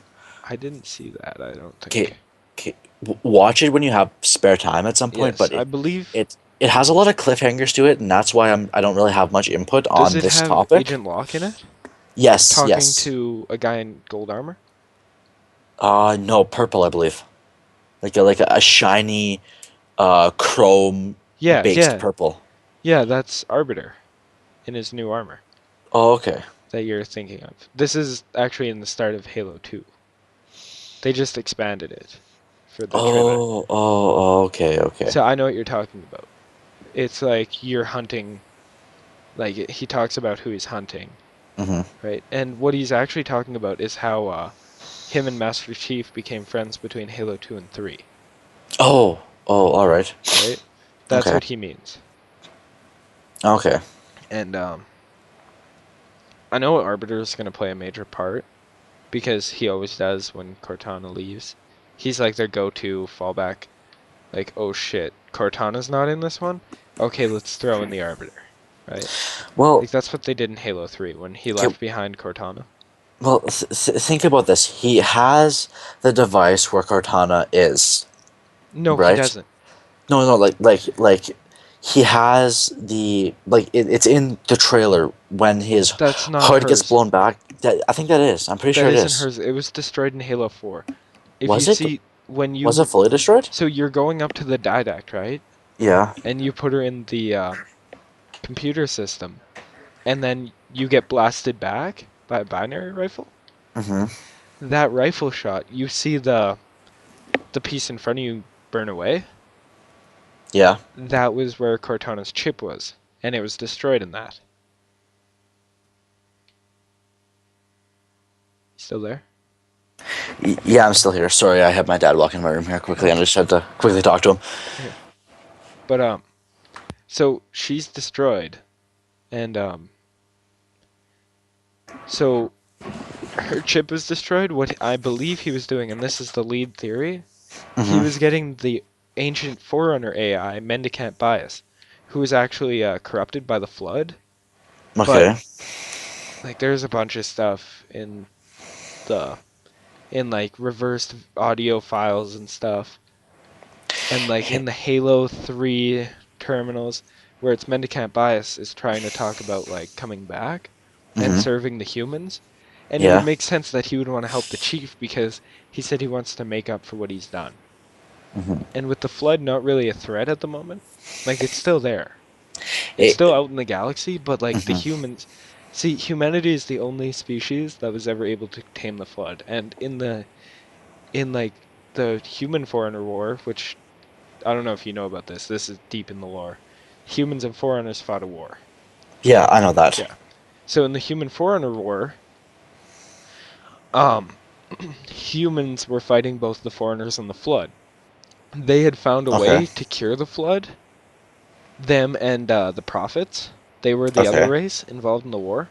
I didn't see that, I don't Okay, think. okay, watch it when you have spare time at some point. Yes, But I believe. it has a lot of cliffhangers to it, and that's why I don't really have much input Does on it this have topic. Agent Locke in it? Yes, Talking yes. to a guy in gold armor? No, purple, I believe. Like a shiny, chrome Yeah, based yeah, purple. yeah, that's Arbiter in his new armor Oh, okay. that you're thinking of. This is actually in the start of Halo 2. They just expanded it for the trailer. Okay, okay. So I know what you're talking about. It's like you're hunting, like he talks about who he's hunting, Hmm. right? And what he's actually talking about is how him and Master Chief became friends between Halo 2 and 3, All right. right? That's Okay, what he means. okay. And I know Arbiter is going to play a major part because he always does when Cortana leaves. He's like their go-to fallback. Like, oh shit, Cortana's not in this one? Okay, let's throw in the Arbiter, right? Well, Like, that's what they did in Halo 3 when he okay, left behind Cortana. well, think about this. He has the device where Cortana is, No, he right? doesn't. No, no, like he has it's in the trailer when his That's not hood gets hers. blown back. I think that is. I'm pretty That sure it isn't is. hers. It was destroyed in Halo 4. If you Was it? see, when Was it you... fully destroyed? So you're going up to the Didact, right? Yeah. And you put her in the computer system. And then you get blasted back by a binary rifle. Mhm. That rifle shot, you see the piece in front of you burn away. Yeah. That was where Cortana's chip was, and it was destroyed in that. Still there? Yeah, I'm still here. Sorry, I had my dad walk in my room here quickly, Oh, and I just had to quickly talk to him. okay. But so she's destroyed, and so her chip was destroyed. What I believe he was doing, and this is the lead theory, he Mhm. was getting the ancient Forerunner AI, Mendicant Bias, who was actually corrupted by the Flood. But Okay. like, there's a bunch of stuff the in like reversed audio files and stuff, and like in the Halo 3 terminals where it's Mendicant Bias is trying to talk about like coming back and Mhm. serving the humans. And it would Yeah. make sense that he would want to help the chief because he said he wants to make up for what he's done. Mhm. And with the Flood not really a threat at the moment, like it's still there. It's still It, out in the galaxy, but like the mhm. humans, see, humanity is the only species that was ever able to tame the Flood. And in like the human Foreigner War, which I don't know if you know about this. This is deep in the lore. Humans and Foreigners fought a war. Yeah, I know that. Yeah. So in the Human Foreigner War, um, humans were fighting both the Foreigners and the Flood. They had found a Okay. way to cure the Flood. Them and the Prophets, they were the other Okay. race involved in the war.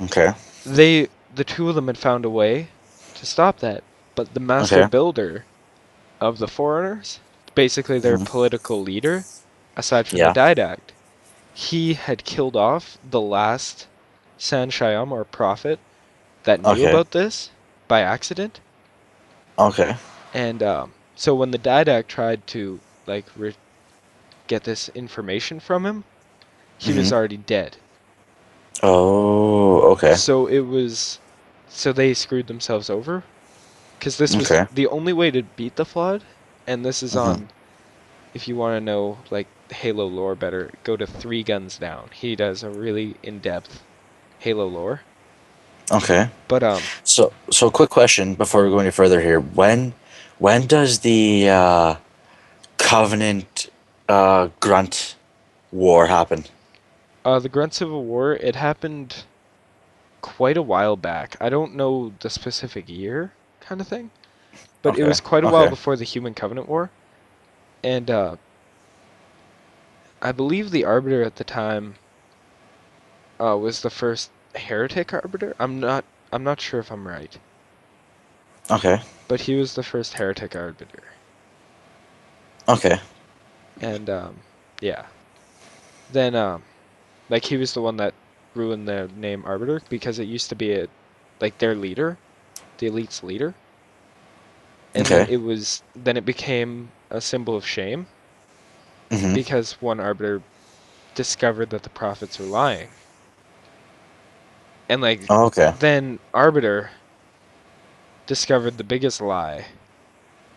Okay. The two of them had found a way to stop that. But the Master Okay. Builder of the Foreigners, basically their Mhm. political leader, aside from the Yeah. Didact, he had killed off the last Sanshayam or prophet that knew Okay. about this by accident. Okay. And so when the Didact tried to like get this information from him, he was Mhm. already dead. Oh. Okay. So it was so they screwed themselves over because this was Okay. the only way to beat the Flood. And this is Mhm. on, if you want to know like Halo lore better, go to Three Guns Down. He does a really in-depth Halo lore. Okay. But So quick question before we go any further here. When does the Covenant Grunt War happen? The Grunt Civil War, it happened quite a while back. I don't know the specific year, kind of thing, but it Okay. was quite a while Okay. before the Human Covenant War. And I believe the Arbiter at the time was the first heretic Arbiter. I'm not sure if I'm right, Okay. but he was the first heretic Arbiter. Okay. And yeah, then like he was the one that ruined the name Arbiter because it used to be like their leader, the elite's leader. And Okay. then it became a symbol of shame Mhm. because one arbiter discovered that the prophets were lying. And like Okay. then Arbiter discovered the biggest lie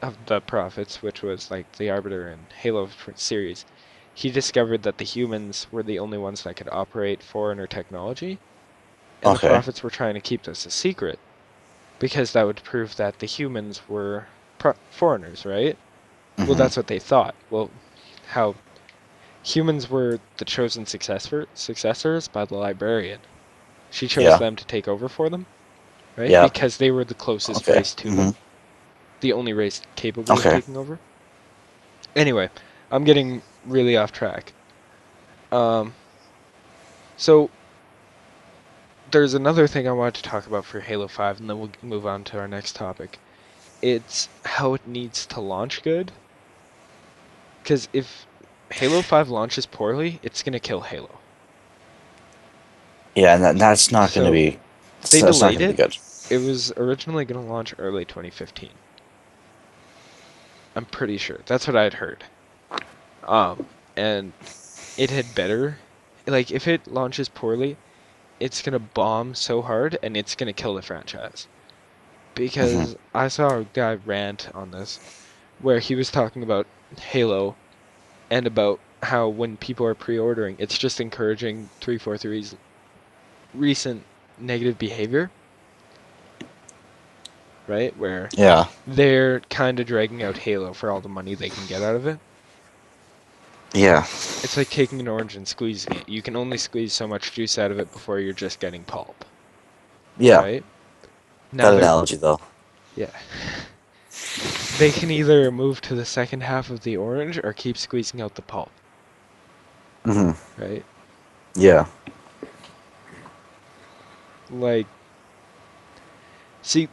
of the prophets, which was like the Arbiter in Halo series. He discovered that the humans were the only ones that could operate Foreigner technology, and the Okay. prophets were trying to keep this a secret because that would prove that the humans were foreigners, right? Well, Mhm. that's what they thought. Well, how humans were the chosen successors by the librarian. She chose Yeah. them to take over for them, right? Yeah. Because they were the closest Okay. race to them, Mhm. the only race capable of Okay. taking over. Anyway, I'm getting really off track. Um, so there's another thing I wanted to talk about for Halo 5, and then we'll move on to our next topic. it's how it needs to launch good. Because if Halo 5 launches poorly, it's gonna kill Halo. Yeah, and that's not going to So be. they That's not delayed going to be it. good. It was originally gonna launch early 2015. I'm pretty sure. That's what I'd heard. And it had better, like, if it launches poorly, it's gonna bomb so hard and it's gonna kill the franchise. Hmm. Because I saw a guy rant on this where he was talking about Halo and about how when people are pre-ordering, it's just encouraging 343's recent negative behavior, right? Where Yeah. they're kind of dragging out Halo for all the money they can get out of it. Yeah. It's like taking an orange and squeezing it. You can only squeeze so much juice out of it before you're just getting pulp, Yeah. right? Now That they're, analogy, though. yeah. They can either move to the second half of the orange or keep squeezing out the pulp, Hmm. right? Yeah. Like, see,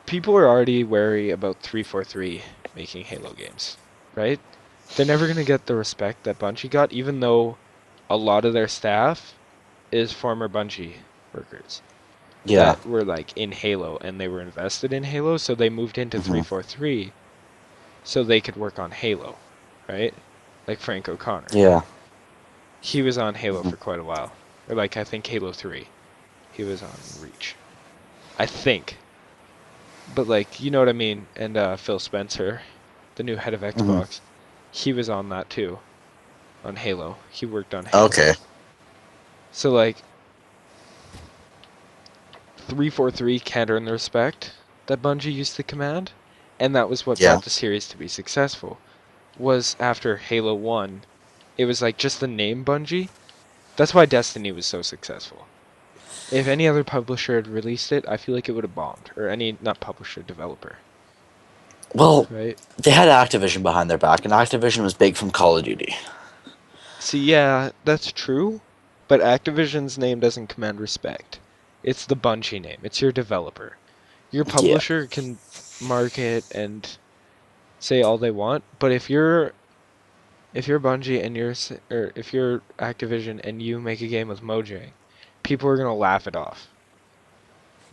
people are already wary about 343 making Halo games, right? They're never going to get the respect that Bungie got, even though a lot of their staff is former Bungie workers Yeah. that were like in Halo and they were invested in Halo, so they moved into Hmm. 343 so they could work on Halo, right? Like Frank O'Connor. Yeah. He was on Halo Hmm. for quite a while. Or like I think Halo 3. He was on Reach. I think. But like, you know what I mean? And Phil Spencer, the new head of Hmm. Xbox, he was on that too, on Halo. He worked on Halo. Okay. So like 343 can't earn the respect that Bungie used to command, and that was what Yeah. brought the series to be successful. Was after Halo 1, it was like just the name Bungie. That's why Destiny was so successful. If any other publisher had released it, I feel like it would have bombed. Or any, not publisher, developer, Well, right? they had Activision behind their back, and Activision was big from Call of Duty. See, yeah, that's true, but Activision's name doesn't command respect. It's the Bungie name. It's your developer. Your Yeah. publisher can market and say all they want, but if you're Bungie and or if you're Activision and you make a game with Mojang, people are gonna laugh it off,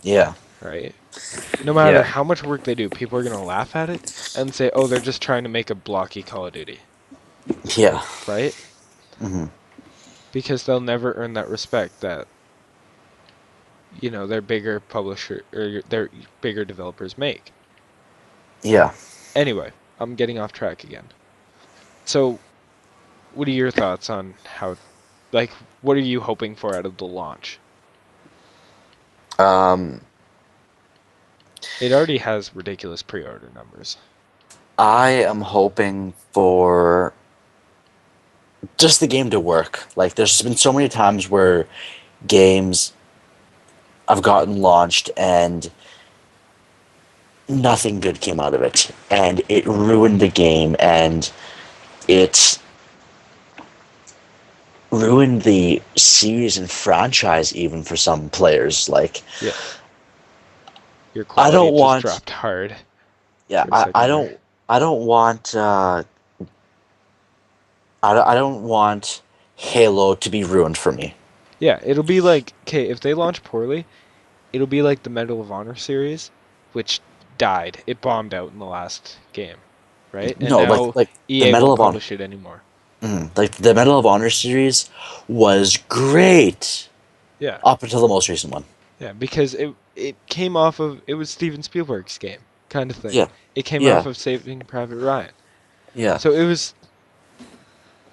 Yeah. right? No matter Yeah. how much work they do, people are gonna laugh at it and say, "Oh, they're just trying to make a blocky Call of Duty," Yeah. right? Hmm. Because they'll never earn that respect that their bigger publisher or their bigger developers make. Yeah. Anyway, I'm getting off track again. So, what are your thoughts on how, like, what are you hoping for out of the launch? Um, It already has ridiculous pre-order numbers. I am hoping for just the game to work. Like, there's been so many times where games have gotten launched and nothing good came out of it, and it ruined the game, and it ruined the series and franchise even for some players. Like, Yeah, your I quality don't just want, dropped hard yeah, for a second there. I don't want, I don't want Halo to be ruined for me. Yeah, it'll be like, okay, if they launch poorly, it'll be like the Medal of Honor series, which died. It bombed out in the last game, right? And No, now like the EA Medal won't of Honor, publish it anymore. like the Medal of Honor series was great Yeah. up until the most recent one. Yeah, because it came off of it was Steven Spielberg's game, kind of thing. Yeah, It came off yeah, of Saving Private Ryan. yeah. So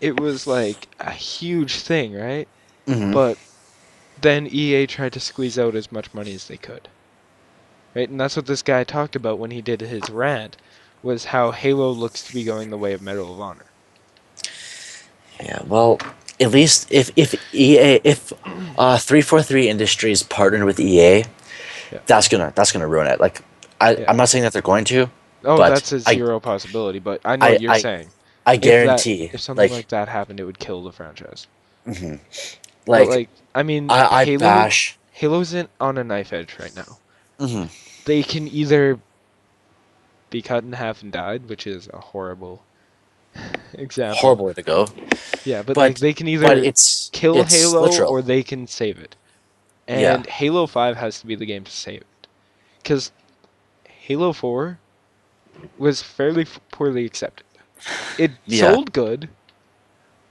it was like a huge thing, right? Hmm. But then EA tried to squeeze out as much money as they could. Right? And that's what this guy talked about when he did his rant was how Halo looks to be going the way of Medal of Honor. Yeah, well, at least if EA if 343 Industries partnered with EA, Yeah. that's gonna ruin it. Like, Yeah. I'm not saying that they're going to, Oh, but that's a zero possibility, but I know I what you're I saying. I If that guarantee, if something like, like that happened, it would kill the franchise. mhm. But Like, like, I mean, I bash. Halo's in on a knife edge right now. Hmm. They can either be cut in half and died, which is a horrible example. Horrible way to go. Yeah, but like But they can but either kill it's Halo or literal. they can save it. Yeah. And Halo 5 has to be the game to save it. Because Halo 4 was fairly poorly accepted. It Yeah. sold good,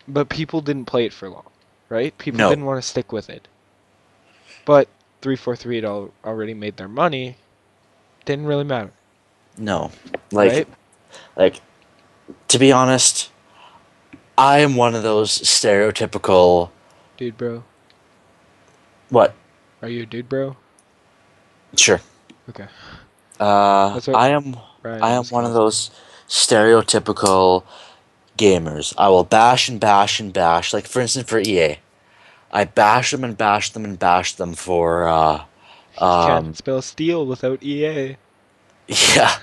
but people didn't play it for long, right? People No. didn't want to stick with it. But 343 had already made their money. Didn't really matter, No. Like right? like to be honest, I am one of those stereotypical Dude, bro. what? Are you a dude, bro? Sure. Okay. That's what I am Ryan always one of calls me. those stereotypical gamers. I will bash and bash and bash. Like for instance, for EA, I bash them and bash them and bash them for You can't um spell steel without EA. yeah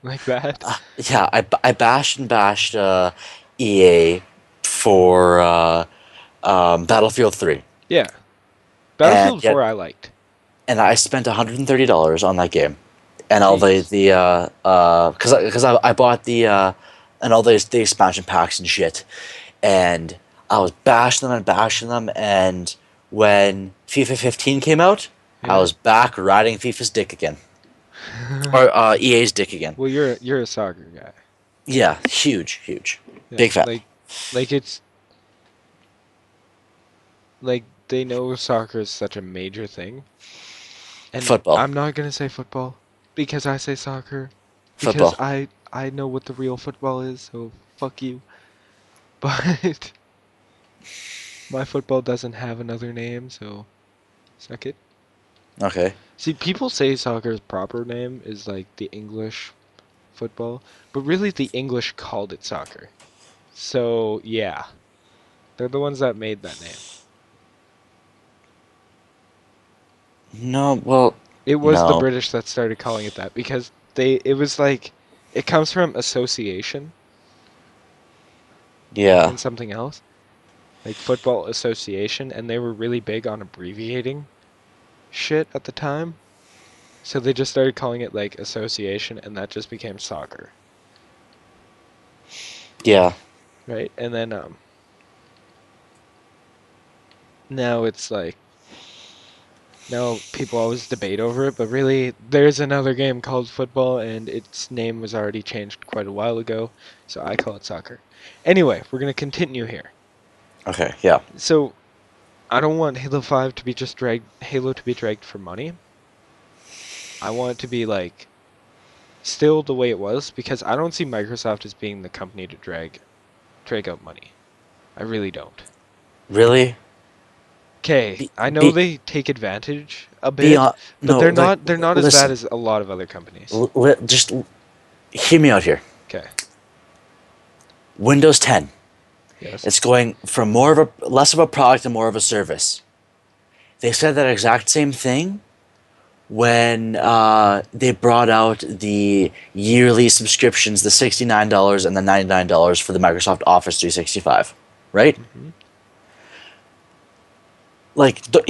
Like that. yeah I bashed and bashed EA for Battlefield 3, Yeah. and Battlefield yet 4 I liked. I spent $130 on that game, and all Jeez. because I bought and all the expansion packs and shit, and I was bashing them, and when FIFA 15 came out, I Yeah. was back riding FIFA's dick again, or EA's dick again. Well, you're a soccer guy. Yeah, huge, Yeah. big fan. Like it's like they know soccer is such a major thing. And Football, I'm not gonna say football because I say soccer because football. I know what the real football is, so fuck you. But my football doesn't have another name, so suck it. Okay. See, people say soccer's proper name is like the English football, but really the English called it soccer. So, yeah, they're the ones that made that name. No, well, It was the no. British that started calling it that because it was like it comes from association Yeah, and something else, like football association, and they were really big on abbreviating shit at the time. So they just started calling it like association and that just became soccer, yeah, right? And then now it's like now people always debate over it, but really there's another game called football and its name was already changed quite a while ago, so I call it soccer. Anyway, we're going to continue here. okay, yeah. So, I don't want Halo to be dragged for money. I want it to be like still the way it was because I don't see Microsoft as being the company to drag out money. I really don't. Really? Okay, Be, I know be, they take advantage a be bit, on. but No, like, they're not as bad listen. as a lot of other companies. Just hear me out here. Okay. Windows 10. Yes. It's going from more of a less of a product and more of a service. They said that exact same thing when they brought out the yearly subscriptions, the $69 and the $99 for the Microsoft Office 365, right? Hmm. Like, don't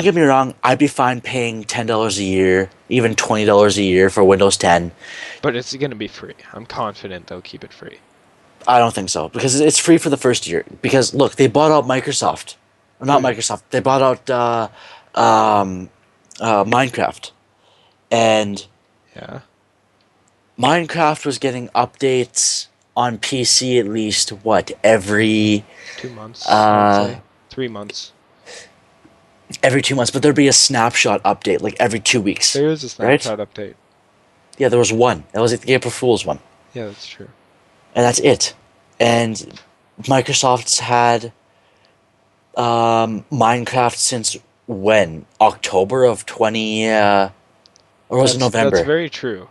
get me wrong. I'd be fine paying $10 a year, even $20 a year for Windows 10. But it's gonna be free. I'm confident they'll keep it free. I don't think so because it's free for the first year. Because look, they bought out Microsoft, not Who? Microsoft. They bought out Minecraft, and Yeah. Minecraft was getting updates on PC at least what every 2 months, I would uh say. 3 months. every 2 months, but there'd be a snapshot update like every 2 weeks, There is a right? snapshot update. Yeah, there was one. That was like the April Fool's one, Yeah, that's true. and that's it. And Microsoft's had Minecraft since when? October of 20 or was it That's November? very true.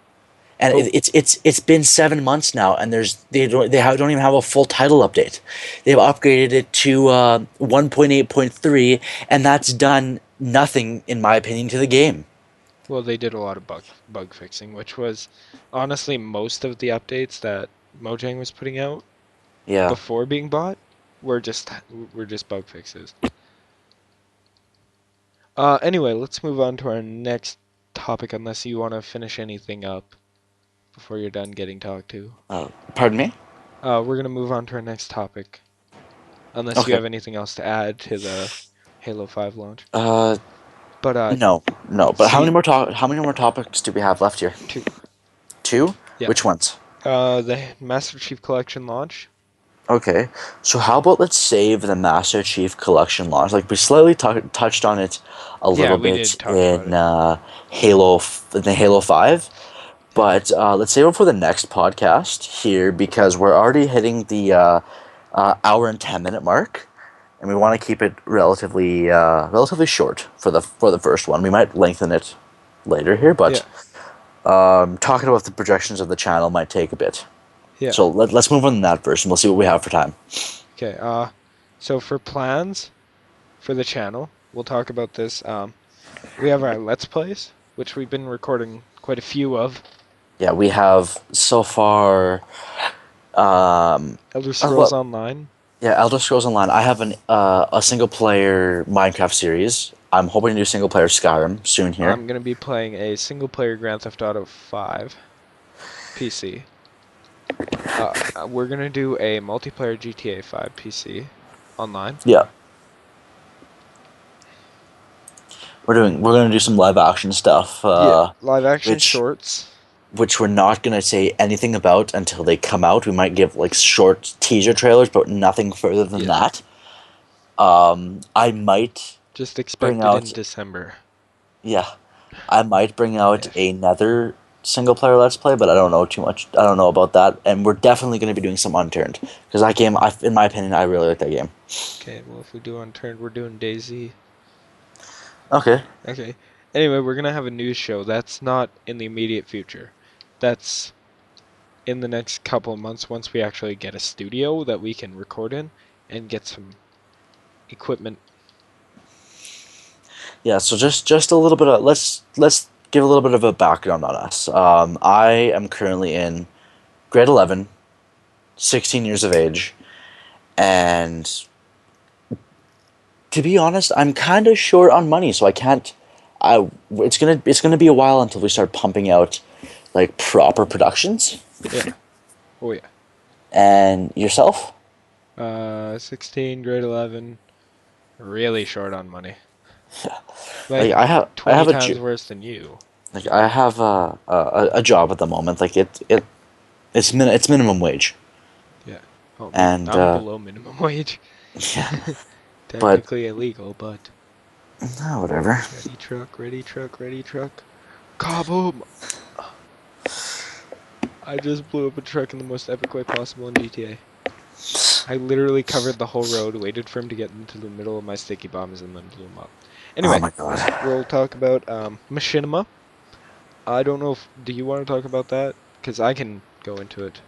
And But it's been 7 months now, and don't even have a full title update. They've upgraded it to 1.8.3, and that's done nothing, in my opinion, to the game. well, they did a lot of bug fixing, which was honestly most of the updates that Mojang was putting out Yeah. before being bought were just bug fixes. Anyway, let's move on to our next topic unless you want to finish anything up. before you're done getting talked to. Pardon me? We're gonna move on to our next topic, unless you Okay. have anything else to add to the Halo 5 launch. Uh, But no, no. But see, how many more topics do we have left here? two. Two? Yeah. Which ones? The Master Chief Collection launch. Okay, so how about let's save the Master Chief Collection launch? Like we slightly touched on it a Yeah, little we bit did talk about in it. In the Halo 5, but let's save it for the next podcast here because we're already hitting the hour and 10 minute mark, and we want to keep it relatively short for the first one. We might lengthen it later here, Yeah. but talking about the projections of the channel might take a bit. Yeah. So let's move on to that first, and we'll see what we have for time. Okay. So for plans for the channel, we'll talk about this. We have our Let's Plays, which we've been recording quite a few of. Yeah, we have so far. Elder Uh, Scrolls well, Online. yeah, Elder Scrolls Online. I have a single player Minecraft series. I'm hoping to do single player Skyrim soon here. I'm gonna be playing a single player Grand Theft Auto 5 PC. We're gonna do a multiplayer GTA 5 PC online. Yeah, we're gonna do some live action stuff, Yeah, live action which shorts. we're not gonna say anything about until they come out. We might give like short teaser trailers, but nothing further than Yeah, that. I might just bring expected in out December. Yeah, I might bring out Yeah. another single player Let's Play, but I don't know too much. I don't know about that, and we're definitely going to be doing some Unturned because that game, in my opinion, I really like that game. Okay, well if we do Unturned, we're doing DayZ. Okay. Okay. Anyway, we're gonna have a news show. That's not in the immediate future. That's in the next couple of months once we actually get a studio that we can record in and get some equipment. Yeah. So just a little bit of let's give a little bit of a background on us. I am currently in grade 11, 16 years of age, and to be honest, I'm kind of short on money, so I can't. It's gonna be a while until we start pumping out like proper productions. Yeah. Oh yeah. And yourself? 16, grade 11, really short on money. Like Like I 20 have times worse than you. I have a job at the moment. Like it's minimum wage, Yeah. Oh, and I'm below minimum wage. yeah, but Technically illegal, but whatever. ready truck, ready truck, ready truck. Kaboom! I just blew up a truck in the most epic way possible in GTA. I literally covered the whole road, waited for him to get into the middle of my sticky bombs, and then blew him up. Oh Anyway, my god. we'll talk about machinima. I don't know if do you want to talk about that? Because I can go into it.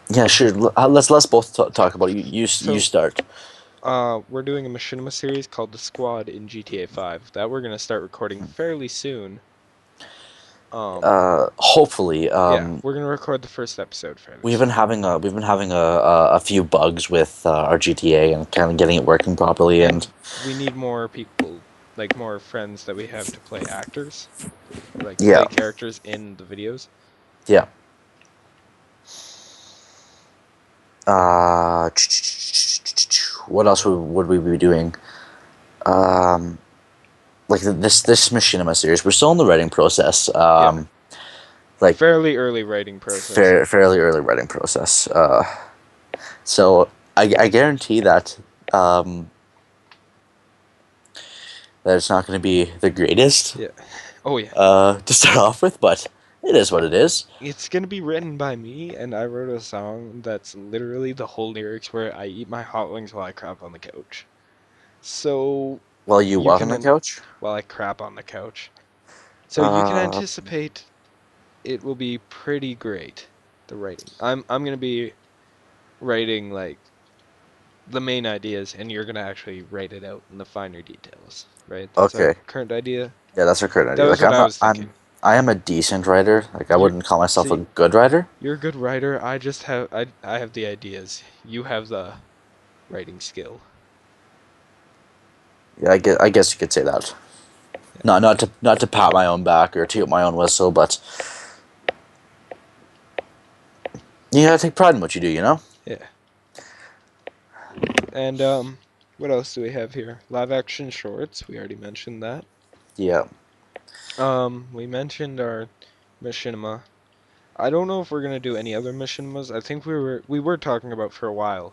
Yeah, sure. Let's both talk about it. You So, start. we're doing a machinima series called The Squad in GTA 5 that we're gonna start recording fairly soon. Hopefully, Yeah, we're gonna record the first episode fairly we've soon. been having a few bugs with our GTA and kind of getting it working properly, and And we need more people, like more friends that we have to play actors, or like yeah, play characters in the videos. yeah. Uh, what else would we be doing? Um, like this machinima series, we're still in the writing process. Yeah, Like fairly early writing process. fairly early writing process. So I guarantee that um, that it's not going to be the greatest Yeah. Oh yeah. to start off with, but it is what it is. It's gonna be written by me, and I wrote a song that's literally the whole lyrics where I eat my hot wings while I crap on the couch. So While you you walk on the can, couch. while I crap on the couch. So you can Uh, anticipate it will be pretty great. The writing. I'm gonna be writing like the main ideas, and you're gonna actually write it out in the finer details, right? That's our okay. current idea. Yeah, that's our current That idea. was Like what I was thinking. I am a decent writer. Like I You wouldn't call myself a see, good writer. you're a good writer. I just have I have the ideas. You have the writing skill. Yeah, I guess you could say that. Yeah. Not to pat my own back or toot my own whistle, but You gotta take pride in what you do, you know? Yeah. And what else do we have here? Live action shorts. We already mentioned that. Yeah. We mentioned our machinima. I don't know if we're gonna do any other machinimas. I think we were talking about for a while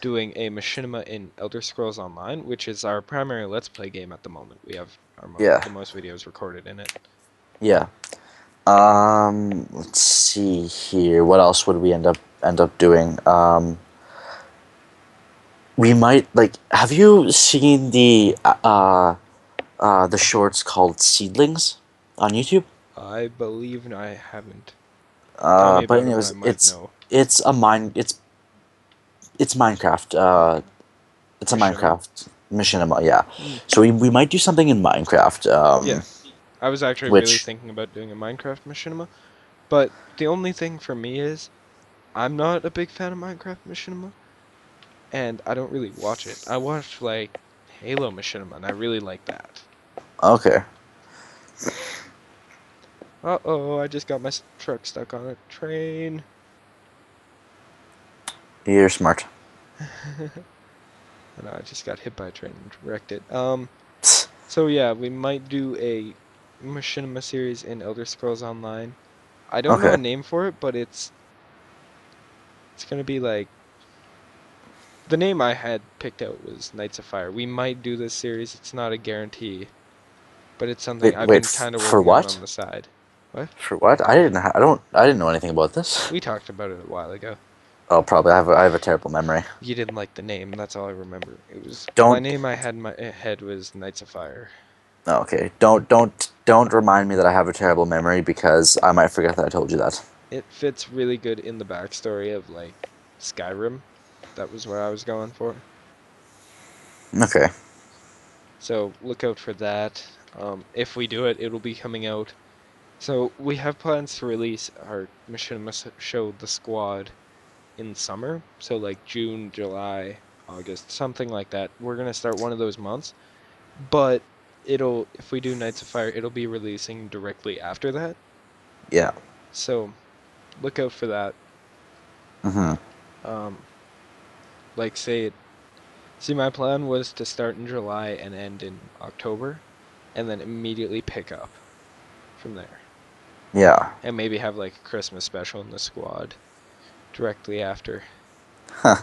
doing a machinima in Elder Scrolls Online, which is our primary Let's Play game at the moment. We have Yeah. the most videos recorded in it. Yeah. Let's see here. What else would we end up doing? We might like. Have you seen the shorts called Seedlings on YouTube? I believe I haven't. Tell me But about them and I anyways, might it's know. it's a mine. It's Minecraft. It's a Machinima. Minecraft machinima. Yeah. Hmm. So we might do something in Minecraft. Yeah. I was actually really Which thinking about doing a Minecraft machinima, but the only thing for me is I'm not a big fan of Minecraft machinima, and I don't really watch it. I watch like Halo machinima, and I really like that. okay. Uh-oh, I just got my truck stuck on a train. You're smart. And I just got hit by a train and wrecked it. So yeah, we might do a machinima series in Elder Scrolls Online. I don't know Okay. a name for it, but it's gonna be like the name I had picked out was Knights of Fire. We might do this series. It's not a guarantee, but it's something I've Wait. been kind of For working what? on the side. What? For what? I didn't. I don't. I didn't know anything about this. We talked about it a while ago. Oh, probably. I have a terrible memory. You didn't like the name, that's all I remember. It was my Don't. name I had in my head was Knights of Fire. Oh, okay. Don't remind me that I have a terrible memory because I might forget that I told you that. It fits really good in the backstory of like Skyrim. That was where I was going for. Okay. So look out for that. If we do it, it'll be coming out. So we have plans to release our Machinima show, The Squad, in summer. So like June, July, August, something like that. We're gonna start one of those months. But if we do Knights of Fire, it'll be releasing directly after that. Yeah. So look out for that. Mhm. Um, like say it. See, my plan was to start in July and end in October, and then immediately pick up from there, Yeah. and maybe have like a Christmas special in the squad directly after. Huh.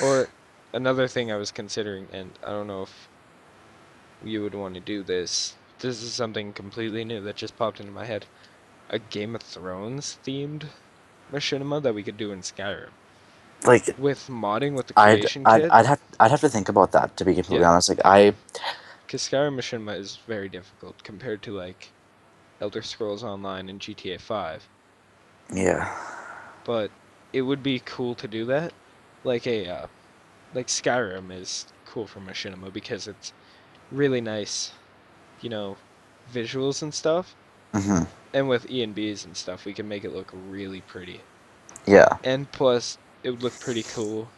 Or another thing I was considering, and I don't know if you would want to do this. This is something completely new that just popped into my head. A Game of Thrones themed machinima that we could do in Skyrim Like with modding with the I'd creation I'd kit. I'd have to think about that to be completely Yeah, honest. Like I because Skyrim machinima is very difficult compared to like Elder Scrolls Online and GTA 5. yeah. But it would be cool to do that. Like like Skyrim is cool for machinima because it's really nice, you know, visuals and stuff. Mhm. And with E and Bs and stuff, we can make it look really pretty. Yeah. And plus, it would look pretty cool,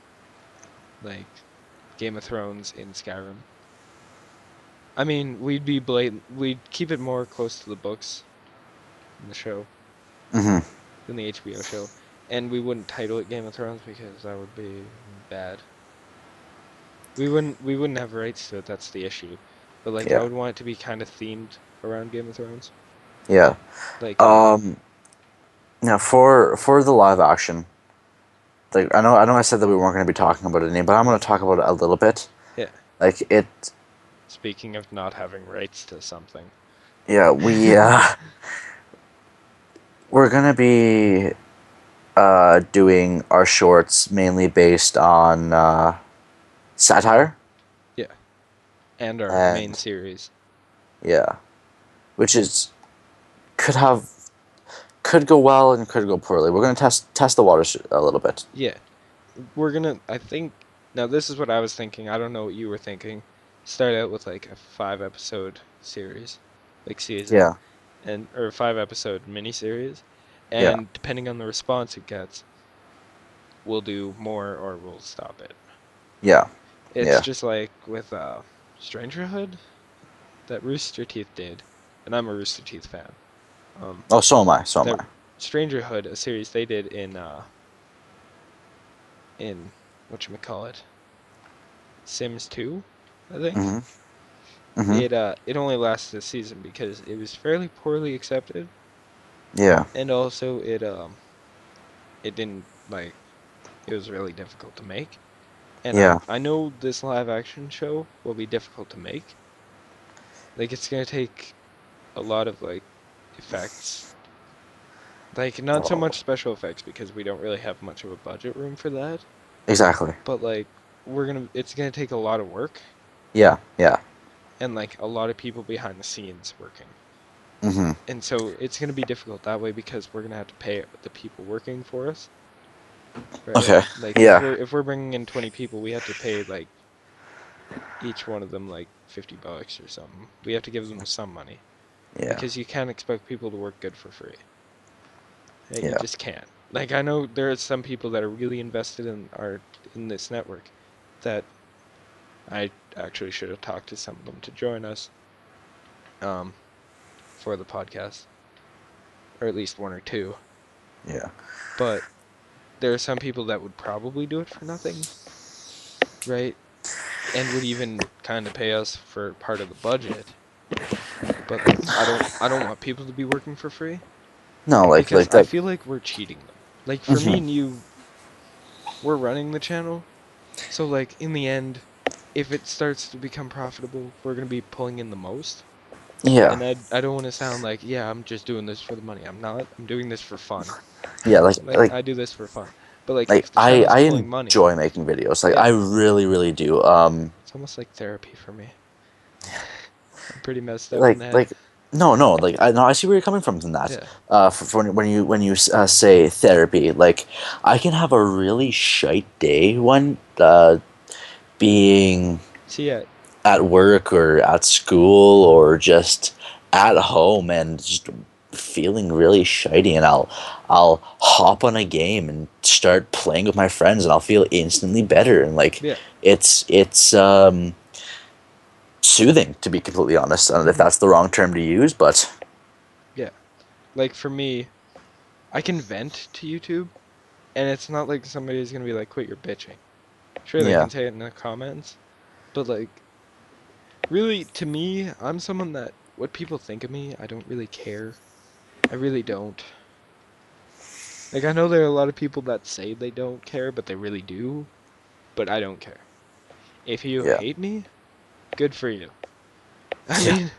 like Game of Thrones in Skyrim. I mean, we'd be blatant. We'd keep it more close to the books in the show Mhm. than the HBO show, and we wouldn't title it Game of Thrones because that would be bad. We wouldn't have rights to it. That's the issue. But like, I Yeah. would want it to be kind of themed around Game of Thrones. Yeah. Like, Um Now for the live action, like I know I said that we weren't going to be talking about it, but I'm going to talk about it a little bit. yeah. Like it, Speaking of not having rights to something, yeah, we're going to be doing our shorts mainly based on satire, yeah, and our main and series. yeah, which is could have could go well and could go poorly. We're going to test the waters a little bit. Yeah, we're gonna. I think now this is what I was thinking. I don't know what you were thinking. Start out with like a 5 episode series, like season, Yeah, and or 5 episode miniseries, yeah, and depending on the response it gets, we'll do more or we'll stop it. yeah, It's yeah. just like with Strangerhood that Rooster Teeth did, and I'm a Rooster Teeth fan. Um, Oh, so am I. So am that I. Strangerhood, a series they did in in whatchamacallit, Sims 2, I think. Mhm. Mhm. It only lasted a season because it was fairly poorly accepted, Yeah. and also it didn't like it was really difficult to make. And Yeah. I know this live action show will be difficult to make. Like it's gonna take a lot of like effects. Like not so Oh, much special effects because we don't really have much of a budget room for that. exactly. But like it's gonna take a lot of work Yeah. Yeah. and like a lot of people behind the scenes working. Mhm. And so it's gonna be difficult that way because we're gonna have to pay the people working for us, right? Okay. Like Yeah. if we're bringing in 20 people, we have to pay like each one of them like $50 or something. We have to give them some money Yeah. because you can't expect people to work good for free. Right? You Yeah. just can't. Like I know there are some people that are really invested in this network that I actually should have talked to some of them to join us um for the podcast, or at least one or two. Yeah. But there are some people that would probably do it for nothing, right? And would even kind of pay us for part of the budget. But like I don't want people to be working for free No, because like I that. feel like we're cheating them. Like for me Mhm. and you, we're running the channel. So like in the end, if it starts to become profitable, we're going to be pulling in the most. Yeah. And I don't want to sound like, yeah, I'm just doing this for the money. I'm not. I'm doing this for fun. Yeah. Like I do this for fun. But like Like if the channel's I pulling money, enjoy making videos. Like I yeah, really really do. it's almost like therapy for me. I'm pretty messed up in Like the head. like no no like I no I see where you're coming from that. Yeah. For when you say therapy, like I can have a really shite day when being See, yeah, at work or at school or just at home and just feeling really shitey, and I'll hop on a game and start playing with my friends and I'll feel instantly better, and like yeah. it's soothing, to be completely honest. I don't know if Hmm. that's the wrong term to use, but Yeah. Like for me, I can vent to YouTube, and it's not like somebody's gonna be like, "Quit your bitching." Sure, they yeah. can say it in the comments, but like, really, to me, I'm someone that what people think of me, I don't really care. I really don't. Like, I know there are a lot of people that say they don't care, but they really do, but I don't care. If you Yeah. hate me, good for you. I Yeah. mean,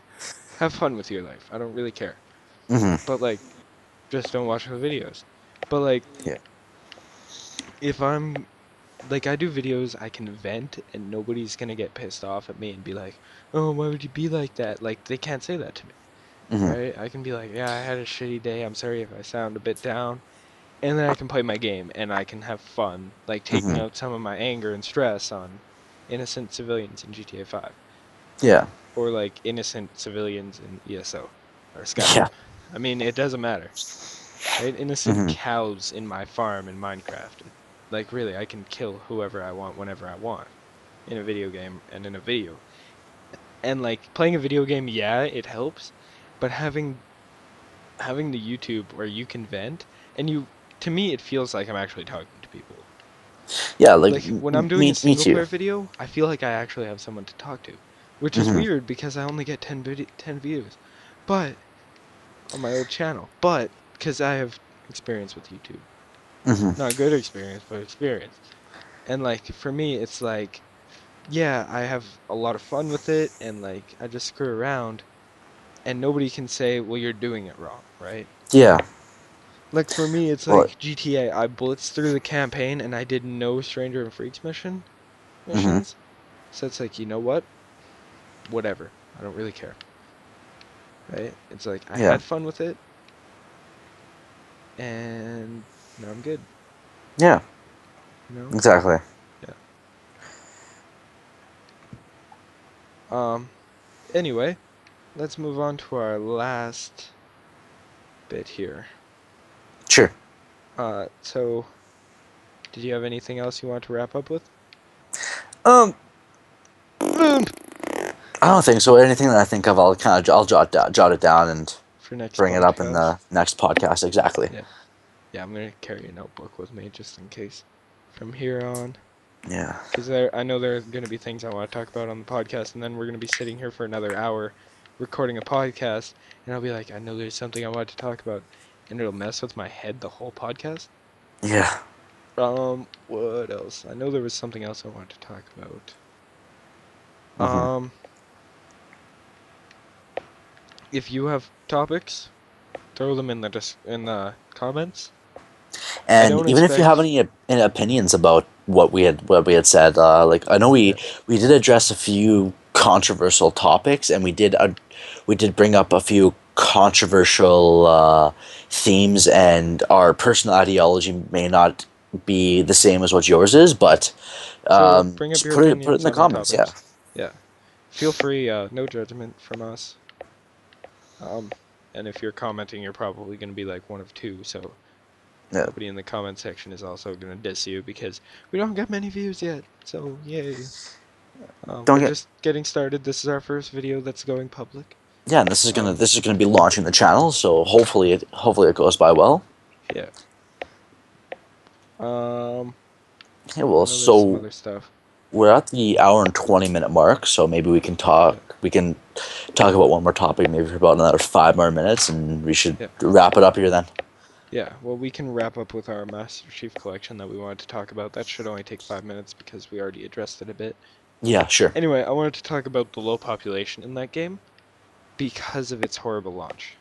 have fun with your life. I don't really care. Hmm. But like, just don't watch the videos. But like, Yeah. if I'm like I do videos, I can vent and nobody's gonna get pissed off at me and be like, "Oh, why would you be like that?" Like they can't say that to me, Hmm. right? I can be like, "Yeah, I had a shitty day. I'm sorry if I sound a bit down." And then I can play my game and I can have fun, like taking Hmm. out some of my anger and stress on innocent civilians in GTA 5 Yeah. or like innocent civilians in ESO or Skyrim. Yeah. I mean, it doesn't matter. Right? Innocent Hmm. cows in my farm in Minecraft. Like really, I can kill whoever I want whenever I want in a video game and in a video. And like playing a video game, yeah, it helps, but having the YouTube where you can vent and you to me it feels like I'm actually talking to people. Yeah. Like Like when I'm doing a me single too. player video, I feel like I actually have someone to talk to, which is Hmm. weird because I only get 10 views. But on my old channel, but because I have experience with YouTube. Hmm. Not good experience, but experience. And like for me, it's like, yeah, I have a lot of fun with it, and like I just screw around, and nobody can say, well, you're doing it wrong, right? Yeah. Like for me, it's Well. like GTA. I blitzed through the campaign, and I did no Stranger and Freaks Hmm. missions. So it's like, you know what? Whatever. I don't really care, right? It's like I Yeah. had fun with it, and now I'm good. Yeah. You know? Exactly. Yeah. Um. Anyway, let's move on to our last bit here. Sure. So did you have anything else you want to wrap up with? Um. I don't think so. Anything that I think of, I'll kind of I'll jot it down and For next bring it up in podcast? the next podcast. Exactly. Yeah. Yeah, I'm gonna carry a notebook with me just in case. from here on. Yeah. Because I know there are going to be things I want to talk about on the podcast, and then we're going to be sitting here for another hour recording a podcast, and I'll be like, I know there's something I want to talk about, and it'll mess with my head the whole podcast. Yeah. What else? I know there was something else I wanted to talk about. Hmm. If you have topics, throw them in the comments. I And don't even if you have expect. any opinions about what we had said, like I know Yeah. we did address a few controversial topics, and we did bring up a few controversial themes, and our personal ideology may not be the same as what yours is, but So bring up just your put it in opinions the on the comments. Yeah, topics. Yeah. Feel free. No judgment from us. Um, and if you're commenting, you're probably going to be like one of two. So yeah. nobody in the comment section is also going to diss you because we don't get many views yet. So yay. Don't We're get just getting started. This is our first video that's going public. Yeah, and this is gonna Um, this is gonna be launching the channel, so hopefully it goes by well. yeah. Um, Yeah, well, I know there's some so other stuff. we're at the hour and 20 minute mark, so maybe we can talk. Yeah. We can talk about one more topic, maybe for about another 5 more minutes, and we should Yeah. wrap it up here then. Yeah. Well, we can wrap up with our Master Chief collection that we wanted to talk about. That should only take 5 minutes because we already addressed it a bit. Yeah, sure. Anyway, I wanted to talk about the low population in that game because of its horrible launch.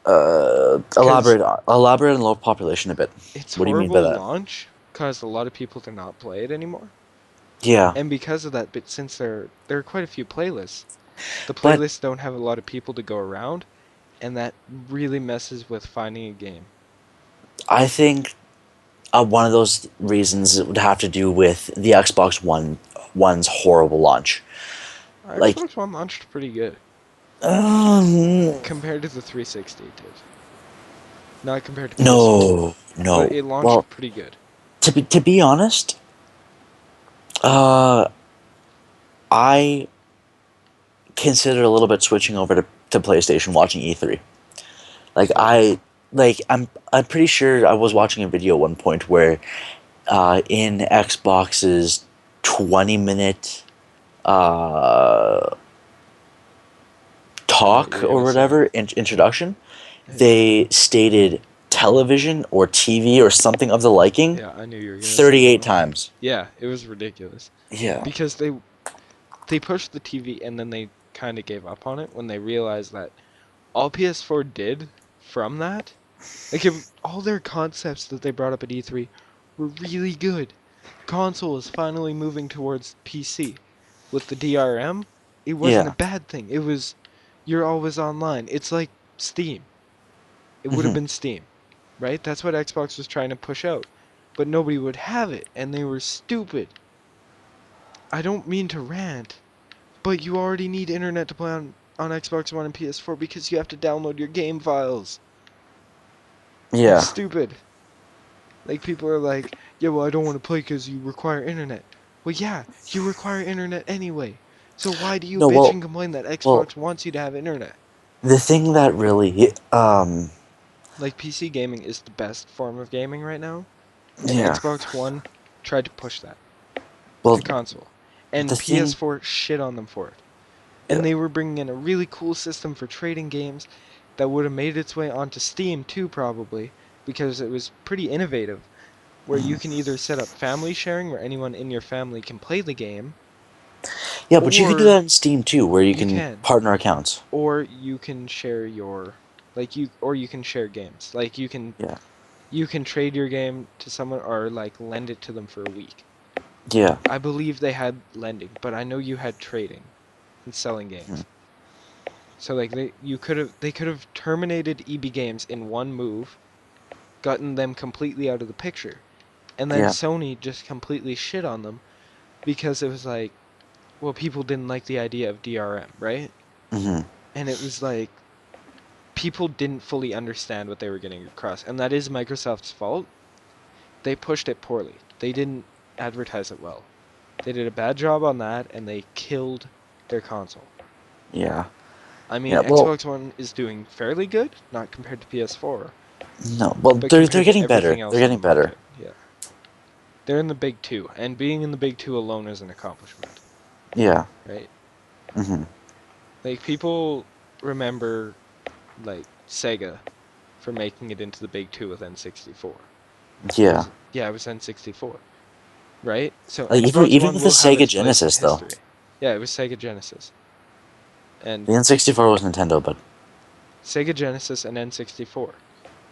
Because Elaborate on low population a bit. its What do you mean by horrible that? launch caused a lot of people to not play it anymore. Yeah, And because of that, but since there are quite a few playlists, the but playlists don't have a lot of people to go around, and that really messes with finding a game. I think one of those reasons it would have to do with the Xbox One's horrible launch. Like, Xbox One launched pretty good um, compared to the 360 it did. Not compared to PS4, no, but no. it launched Well, pretty good. to be honest, uh, I considered a little bit switching over to PlayStation watching E3. Like Same. I I'm pretty sure I was watching a video at one point where in Xbox's 20-minute uh, I know what talk you're or gonna say. whatever introduction, Yeah, they stated television or TV or something of the liking yeah, I knew you were gonna say that 38 one. times. Yeah, it was ridiculous Yeah. because they pushed the TV and then they kind of gave up on it when they realized that all PS4 did from that, like all their concepts that they brought up at E3 were really good. Console is finally moving towards PC. With the DRM, it wasn't a Yeah. bad thing. It was you're always online. It's like Steam. It would have Hmm. been Steam, right? That's what Xbox was trying to push out. But nobody would have it, and they were stupid. I don't mean to rant, but you already need internet to play on Xbox One and PS4 because you have to download your game files. It's Yeah. stupid. Like, people are like, yeah, well, I don't want to play because you require internet. Well, yeah, you require internet anyway. So why do you No, bitch well, and complain that well, Xbox wants you to have internet? the thing that really Like, PC gaming is the best form of gaming right now, and yeah. Xbox One tried to push that Well, to console. And the thing PS4 shit on them for it. yeah. And they were bringing in a really cool system for trading games that would have made its way onto Steam too, probably, because it was pretty innovative, where you can either set up family sharing, where anyone in your family can play the game, Yeah, but you can do or that in Steam too, where you you can can, partner accounts. or you can share your, or you can share games. Like, Yeah. you can trade your game to someone or like lend it to them for a week. Yeah. I believe they had lending, but I know you had trading and selling Mhm. games. So like they could have terminated EB Games in one move, gotten them completely out of the picture. And then Yeah. Sony just completely shit on them because it was like, well, people didn't like the idea of DRM, right? Hmm. And it was like people didn't fully understand what they were getting across, and that is Microsoft's fault. They pushed it poorly. They didn't advertise it well. They did a bad job on that, and they killed their console. Yeah. I mean, Yeah. Well, Xbox One is doing fairly good, not compared to PS4, no. Well, but they're compared to getting everything better. They're else on getting the better. market. Yeah. they're in the big two, and being in the big two alone is an accomplishment, Yeah. right? Hmm. Like people remember like Sega for making it into the big two with N64. Or Yeah. was it? Yeah, it was N64, right? So Like even Xbox even One with the will have Sega its place in Genesis though. history. Yeah, it was Sega Genesis. And The N64 was Nintendo, but Sega Genesis and N64.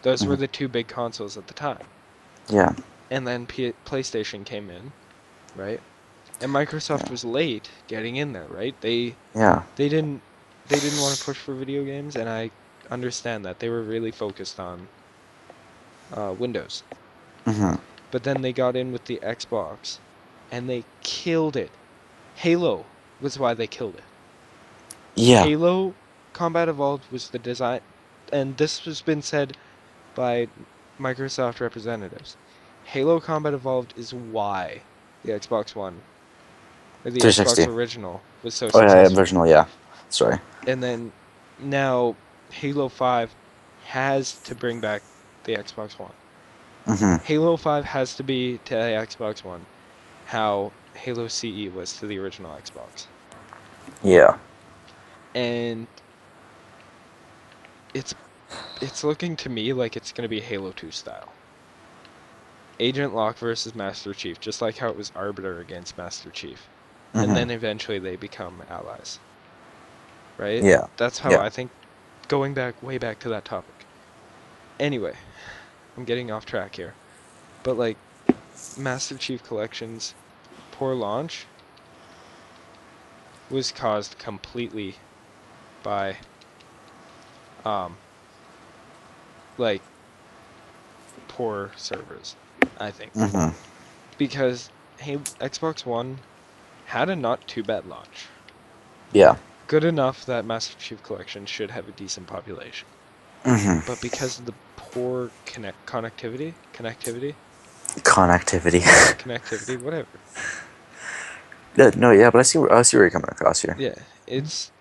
Those were mhm. the two big consoles at the time. Yeah. And then PlayStation came in, right? And Microsoft Yeah. was late getting in there, right? Yeah. They didn't they didn't want to push for video games, and I understand that. They were really focused on Windows. Hmm. But then they got in with the Xbox, and they killed it. Halo was why they killed it. Yeah. Halo Combat Evolved was the design, and this has been said by Microsoft representatives. Halo Combat Evolved is why the Xbox One, or the Xbox 360. original, was so Oh yeah, successful. original. Yeah. Sorry. And then now Halo 5 has to bring back the Xbox One. Hmm. Halo 5 has to be to the Xbox One how Halo CE was to the original Xbox. Yeah. And it's it's looking to me like it's going to be Halo 2 style. Agent Locke versus Master Chief, just like how it was Arbiter against Master Chief. And Hmm. then eventually they become allies. Right? Yeah. That's how Yeah. I think, going back way back to that topic. Anyway, I'm getting off track here. But like Master Chief Collection's poor launch was caused completely by um like poor servers, I think. Hmm. Because hey, Xbox One had a not too bad launch. Yeah. Good enough that Master Chief Collection should have a decent population. Hmm. But because of the poor Connectivity. connectivity, whatever. Yeah, no, yeah, but I see where you're coming across here. Yeah, it's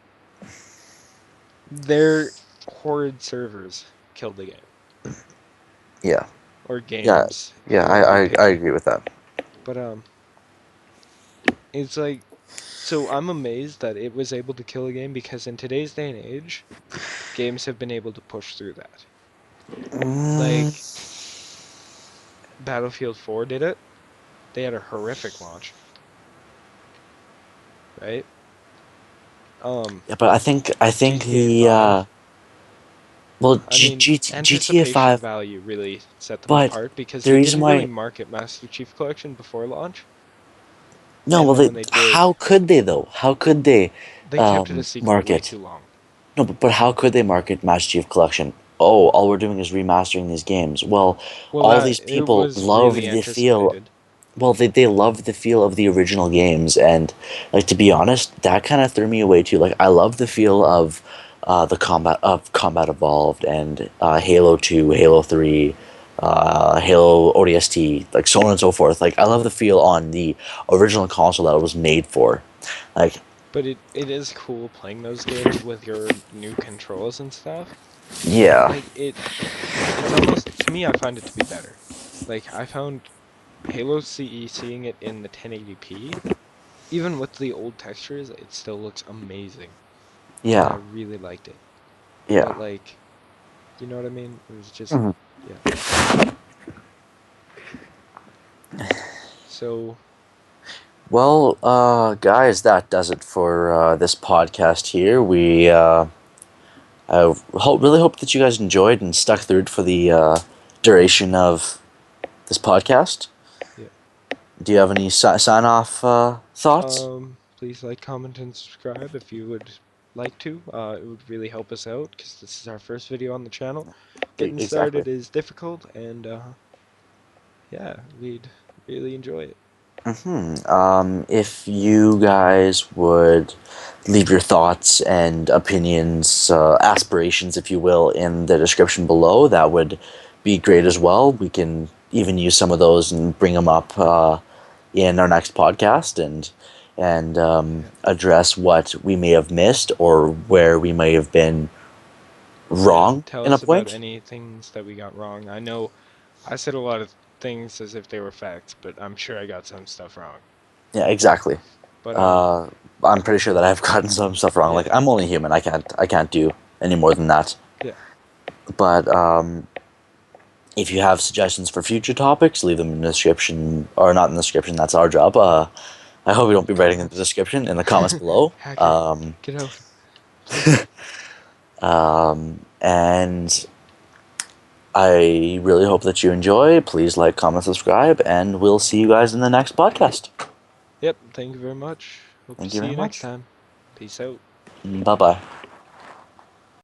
their horrid servers killed the game. Yeah. Or Yeah. games, Yeah. if you want to be I picky. agree with that. But it's like, so I'm amazed that it was able to kill a game because in today's day and age, games have been able to push through that. Mm, Like Battlefield 4 did it. They had a horrific launch, right? yeah, but I think GTA the 5. well I mean, GTA anticipation 5, value really set them but apart because the they reason didn't really why market Master Chief Collection before launch. no, And well, then when they did, how could they though? How could they they kept it a secret way market? too long. No, but how could they market Master Chief Collection? Oh, all we're doing is remastering these games. Well, Well, all that these it people was really loved the feel. anticipated. Well, they loved the feel of the original games, and like to be honest, that kind of threw me away too. Like I love the feel of the Combat Evolved and Halo 2, Halo 3, Halo ODST, like so on and so forth. Like I love the feel on the original console that it was made for. Like But it is cool playing those games with your new controls and stuff. yeah, Like it's almost, to me, I find it to be better. Like I found Halo CE, seeing it in the 1080p, even with the old textures, it still looks amazing, and I yeah, really liked it. yeah. But like, you know what I mean? It was just, Mhm. yeah. So Well, guys, that does it for this podcast here. I really hope that you guys enjoyed and stuck through it for the duration of this podcast. yeah. Do you have any sign off thoughts? Please like, comment, and subscribe if you would like to. It would really help us out because this is our first video on the channel. Getting Exactly. started is difficult, and yeah, we'd really enjoy it. If you guys would leave your thoughts and opinions, aspirations, if you will, in the description below, that would be great as well. We can even use some of those and bring them up in our next podcast and Yeah. address what we may have missed or where we may have been Yeah, wrong tell in a us about point. any things that we got wrong. I know I said a lot of things as if they were facts, but I'm sure I got some stuff wrong. Yeah, exactly. But I'm pretty sure that I've gotten some stuff wrong. yeah, Like, I'm only human. I can't do any more than that. yeah, But if you have suggestions for future topics, leave them in the description, or not in the description. That's our job. I hope you don't be writing in the comments. description in the comments below. Hacker, get out, please. And I really hope that you enjoy. Please like, comment, subscribe, and we'll see you guys in the next podcast. Yep. Thank you very much. Hope to Thank you see very you next much. time. Peace out. Bye bye.